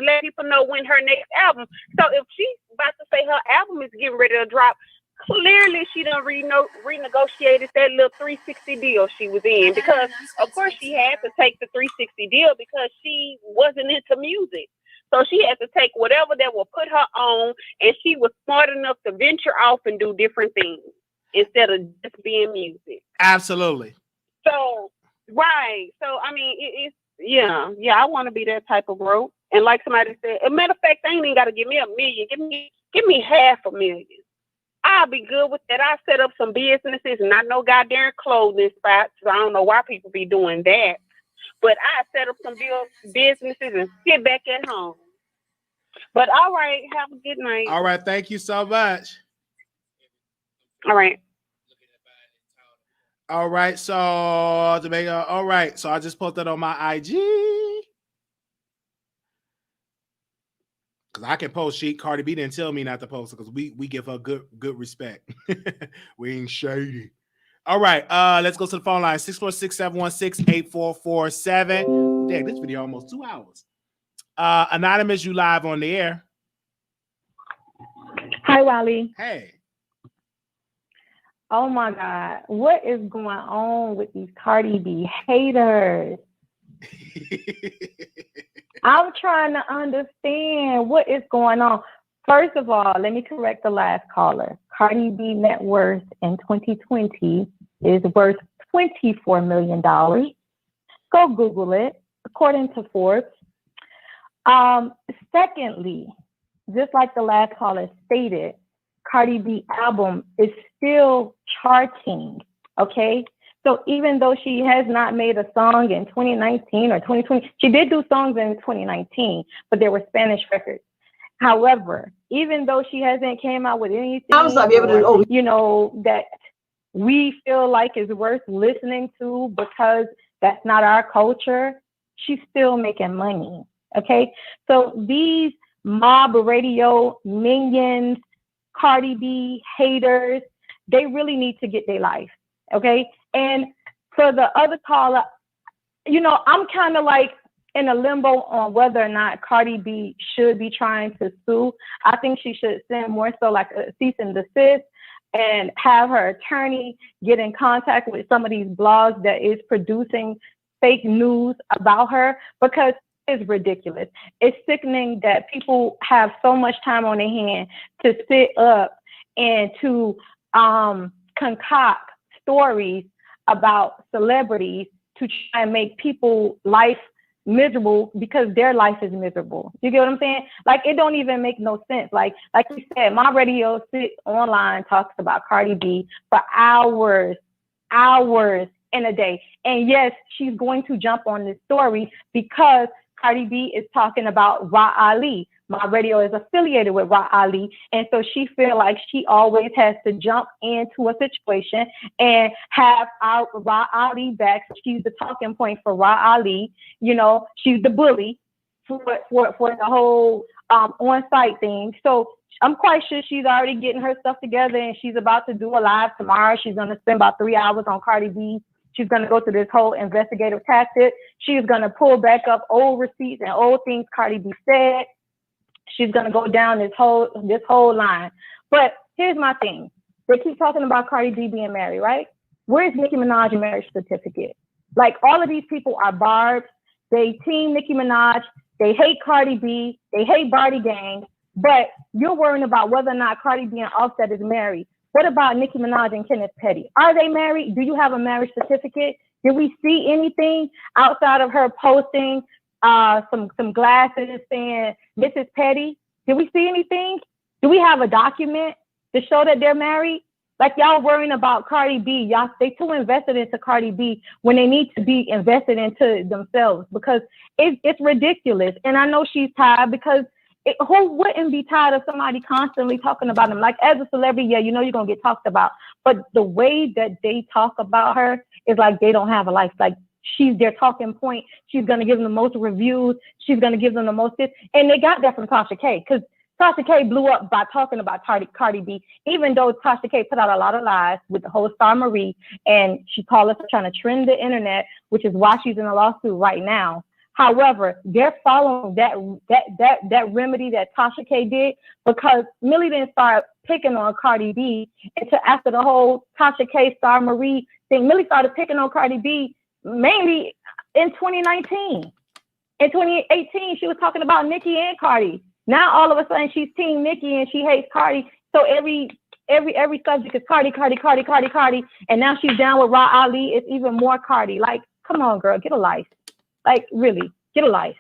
let people know when her next album. So if she's about to say her album is getting ready to drop, clearly she done renegotiated that little 360 deal she was in, because of course she had to take the 360 deal because she wasn't into music. So she had to take whatever that will put her on, and she was smart enough to venture off and do different things instead of just being music. Absolutely. So, right. So, I mean, I want to be that type of broke. And like somebody said, as a matter of fact, they ain't even got to give me $1 million. Give me $500,000. I'll be good with that. I set up some businesses, and I know goddamn clothing spots. So I don't know why people be doing that. But I set up some businesses and sit back at home. But all right, have a good night. All right, thank you so much. All right. All right, so Jamaica. All right, so I just posted on my IG because I can post shit. Cardi B didn't tell me not to post it because we give her good respect. We ain't shady. All right, let's go to the phone line. 646-716-8447. Dang, this video almost 2 hours. Anonymous, you live on the air. Hi, Wiley. Hey. Oh my God, what is going on with these Cardi B haters? I'm trying to understand what is going on. First of all, let me correct the last caller. Cardi B net worth in 2020 is worth $24 million. Go Google it, according to Forbes. Secondly, just like the last caller stated, Cardi B album is still charting, okay? So even though she has not made a song in 2019 or 2020, she did do songs in 2019, but they were Spanish records. However, even though she hasn't came out with anything, that we feel like is worth listening to because that's not our culture, she's still making money, okay? So these mob radio minions, Cardi B haters, they really need to get their life, okay? And for the other caller, I'm kind of like in a limbo on whether or not Cardi B should be trying to sue. I think she should send more so like a cease and desist and have her attorney get in contact with some of these blogs that is producing fake news about her, because it's ridiculous. It's sickening that people have so much time on their hand to sit up and to concoct stories about celebrities to try and make people's life miserable because their life is miserable. You get what I'm saying? Like, it don't even make no sense. Like you said, my radio sits online, talks about Cardi B for hours in a day. And yes, she's going to jump on this story because Cardi B is talking about Ra Ali. My radio is affiliated with Ra Ali. And so she feels like she always has to jump into a situation and have our Ra Ali back. She's the talking point for Ra Ali. She's the bully for the whole on-site thing. So I'm quite sure she's already getting her stuff together, and she's about to do a live tomorrow. She's going to spend about 3 hours on Cardi B She's going to go through this whole investigative tactic. She's going to pull back up old receipts and old things Cardi B said. She's going to go down this whole line. But here's my thing. They keep talking about Cardi B being married, right? Where's Nicki Minaj's marriage certificate? Like, all of these people are barbed. They team Nicki Minaj. They hate Cardi B. They hate Barty Gang. But you're worrying about whether or not Cardi B and Offset is married. What about Nicki Minaj and Kenneth Petty? Are they married? Do you have a marriage certificate? Did we see anything outside of her posting some glasses saying Mrs. Petty? Did we see anything? Do we have a document to show that they're married? Like, y'all worrying about Cardi B. Y'all, they too invested into Cardi B when they need to be invested into themselves, because it's ridiculous. And I know she's tired, because who wouldn't be tired of somebody constantly talking about them? Like, as a celebrity, yeah, you know you're going to get talked about. But the way that they talk about her is like they don't have a life. Like, she's their talking point. She's going to give them the most reviews. She's going to give them the most this. And they got that from Tasha K, because Tasha K blew up by talking about Cardi B, even though Tasha K put out a lot of lies with the whole Star Marie, and she called us trying to trend the internet, which is why she's in a lawsuit right now. However, they're following that remedy that Tasha K did, because Millie didn't start picking on Cardi B until after the whole Tasha K Star Marie thing. Millie started picking on Cardi B mainly in 2019. In 2018, she was talking about Nicki and Cardi. Now all of a sudden she's team Nicki and she hates Cardi. So every subject is Cardi, and now she's down with Ra Ali. It's even more Cardi. Like, come on, girl, get a life. Like, really, get a life.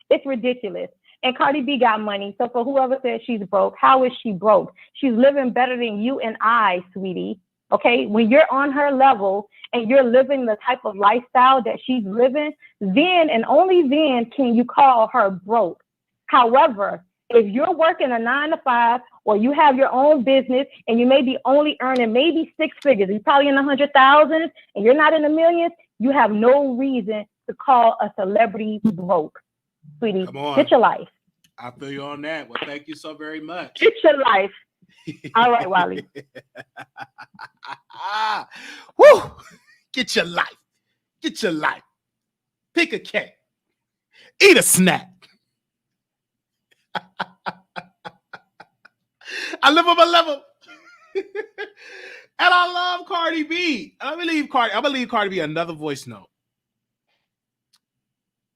It's ridiculous. And Cardi B got money. So for whoever says she's broke, how is she broke? She's living better than you and I, sweetie. Okay, when you're on her level and you're living the type of lifestyle that she's living, then and only then can you call her broke. However, if you're working a 9-to-5 or you have your own business and you may be only earning maybe 6 figures, you're probably in the 100,000s and you're not in the millions, you have no reason to call a celebrity broke. Sweetie, get your life. I feel you on that. Well, thank you so very much. Get your life. All right, Wiley. Woo! Get your life. Get your life. Pick a cake. Eat a snack. I live on my level. And I love Cardi B. I'm gonna leave Cardi B another voice note.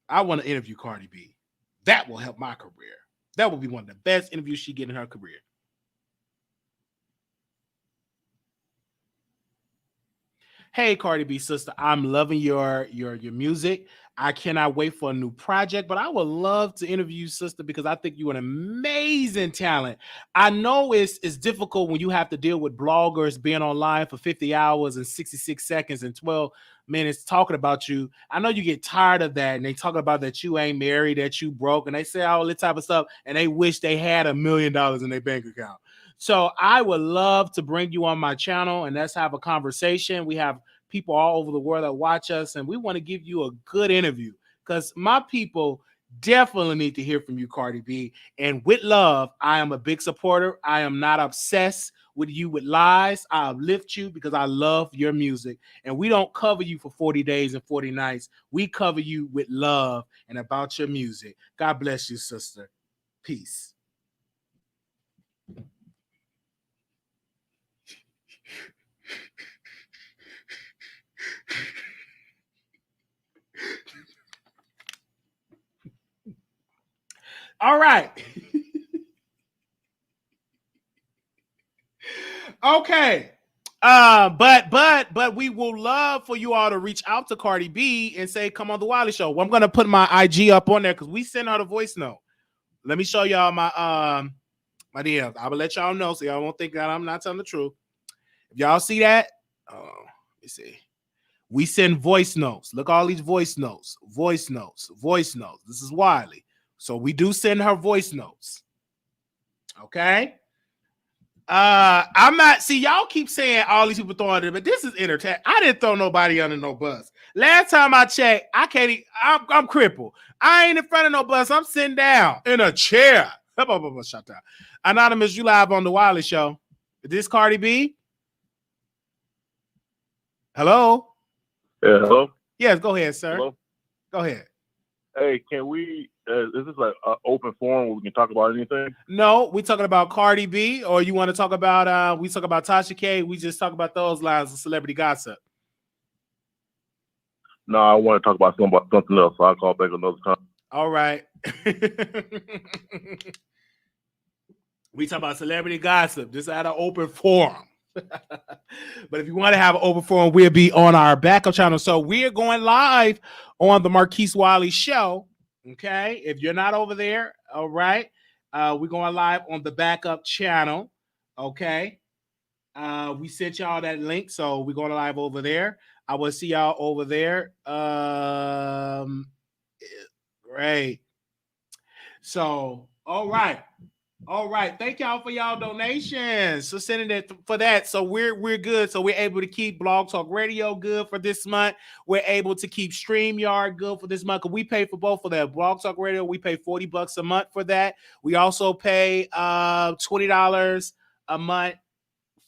I want to interview Cardi B. That will help my career. That will be one of the best interviews she get in her career. Hey, Cardi B sister, I'm loving your music. I cannot wait for a new project, but I would love to interview you, sister, because I think you're an amazing talent. I know it's difficult when you have to deal with bloggers being online for 50 hours and 66 seconds and 12 minutes talking about you. I know you get tired of that, and they talk about that you ain't married, that you broke, and they say all this type of stuff, and they wish they had $1 million in their bank account. So I would love to bring you on my channel and let's have a conversation. We have people all over the world that watch us, and we want to give you a good interview because my people definitely need to hear from you, Cardi B. And with love, I am a big supporter. I am not obsessed with you with lies. I uplift you because I love your music. And we don't cover you for 40 days and 40 nights. We cover you with love and about your music. God bless you, sister. Peace. All right. Okay. But we will love for you all to reach out to Cardi B and say, come on the Wiley Show. Well, I'm gonna put my IG up on there because we sent out a voice note. Let me show y'all my my DMs. I will let y'all know so y'all won't think that I'm not telling the truth. If y'all see that, let me see. We send voice notes. Look, all these voice notes. This is Wiley. So we do send her voice notes. Okay. I'm not, see, y'all keep saying all these people throwing it, but this is entertainment. I didn't throw nobody under no bus. Last time I checked, I can't even, I'm crippled. I ain't in front of no bus. I'm sitting down in a chair. Shut up. Anonymous, you live on the Wiley Show. Is this Cardi B? Hello? Hello? Yes, go ahead, sir. Hello? Go ahead. Hey, can we, is this like an open forum where we can talk about anything? No, we talking about Cardi B, or you want to talk about, we talk about Tasha K. We just talk about those lines of celebrity gossip. No, I want to talk about something else, so I'll call back another time. All right. We talk about celebrity gossip. This is at an open forum. But if you want to have an open forum, we'll be on our backup channel. So we're going live on the Marquise Wiley Show. Okay. If you're not over there, all right. We're going live on the backup channel. Okay. We sent y'all that link. So we're going live over there. I will see y'all over there. Great. So, all right. All right. Thank y'all for y'all donations. So sending it for that. So we're good. So we're able to keep Blog Talk Radio good for this month. We're able to keep StreamYard good for this month. We pay for both of that. Blog Talk Radio, we pay $40 a month for that. We also pay $20 a month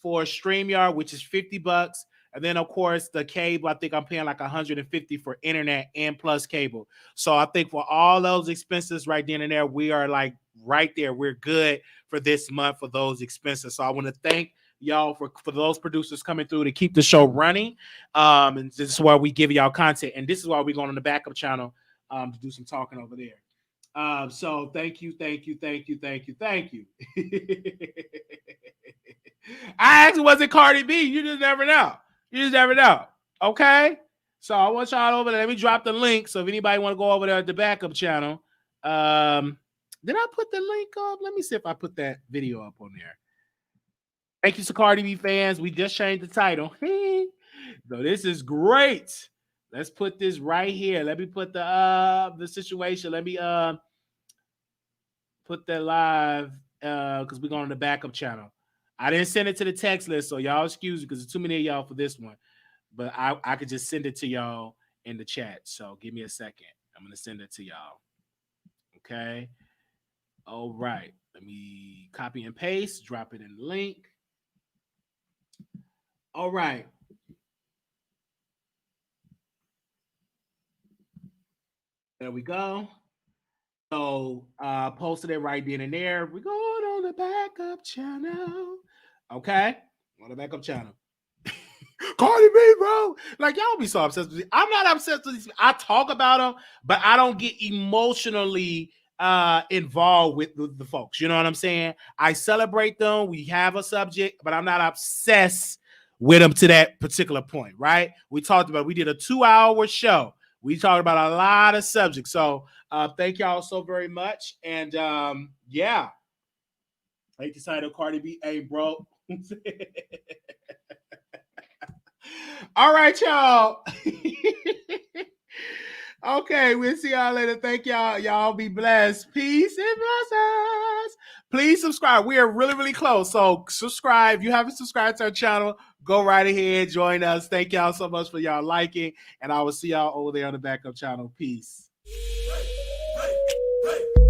for StreamYard, which is $50. And then, of course, the cable, I think I'm paying like $150 for internet and plus cable. So I think for all those expenses right then and there, we are like right there. We're good for this month for those expenses. So I want to thank y'all for those producers coming through to keep the show running. And this is why we give y'all content. And this is why we're going on the backup channel to do some talking over there. So thank you. I actually wasn't Cardi B. You just never know. Okay. So I want y'all over there. Let me drop the link. So if anybody want to go over there at the backup channel, did I put the link up? Let me see if I put that video up on there. Thank you to Cardi B fans. We just changed the title. So this is great. Let's put this right here. Let me put the situation. Let me put that live because we're going on the backup channel. I didn't send it to the text list, so y'all excuse me because there's too many of y'all for this one. But I could just send it to y'all in the chat. So give me a second. I'm going to send it to y'all. Okay. All right. Let me copy and paste, drop it in the link. All right. There we go. So posted it right then and there. We're going on the backup channel. Okay? On the backup channel. Cardi B, bro. Like, y'all be so obsessed with these. I'm not obsessed with these. I talk about them, but I don't get emotionally involved with the folks. You know what I'm saying? I celebrate them. We have a subject, but I'm not obsessed with them to that particular point, right? We did a 2-hour show. We talked about a lot of subjects. So thank y'all so very much. And yeah. I hate the title Cardi B ain't broke. All right, y'all. Okay, we'll see y'all later. Thank y'all. Y'all be blessed. Peace and blessings. Please subscribe. We are really, really close. So subscribe. If you haven't subscribed to our channel, go right ahead. Join us. Thank y'all so much for y'all liking. And I will see y'all over there on the backup channel. Peace. Hey, hey, hey.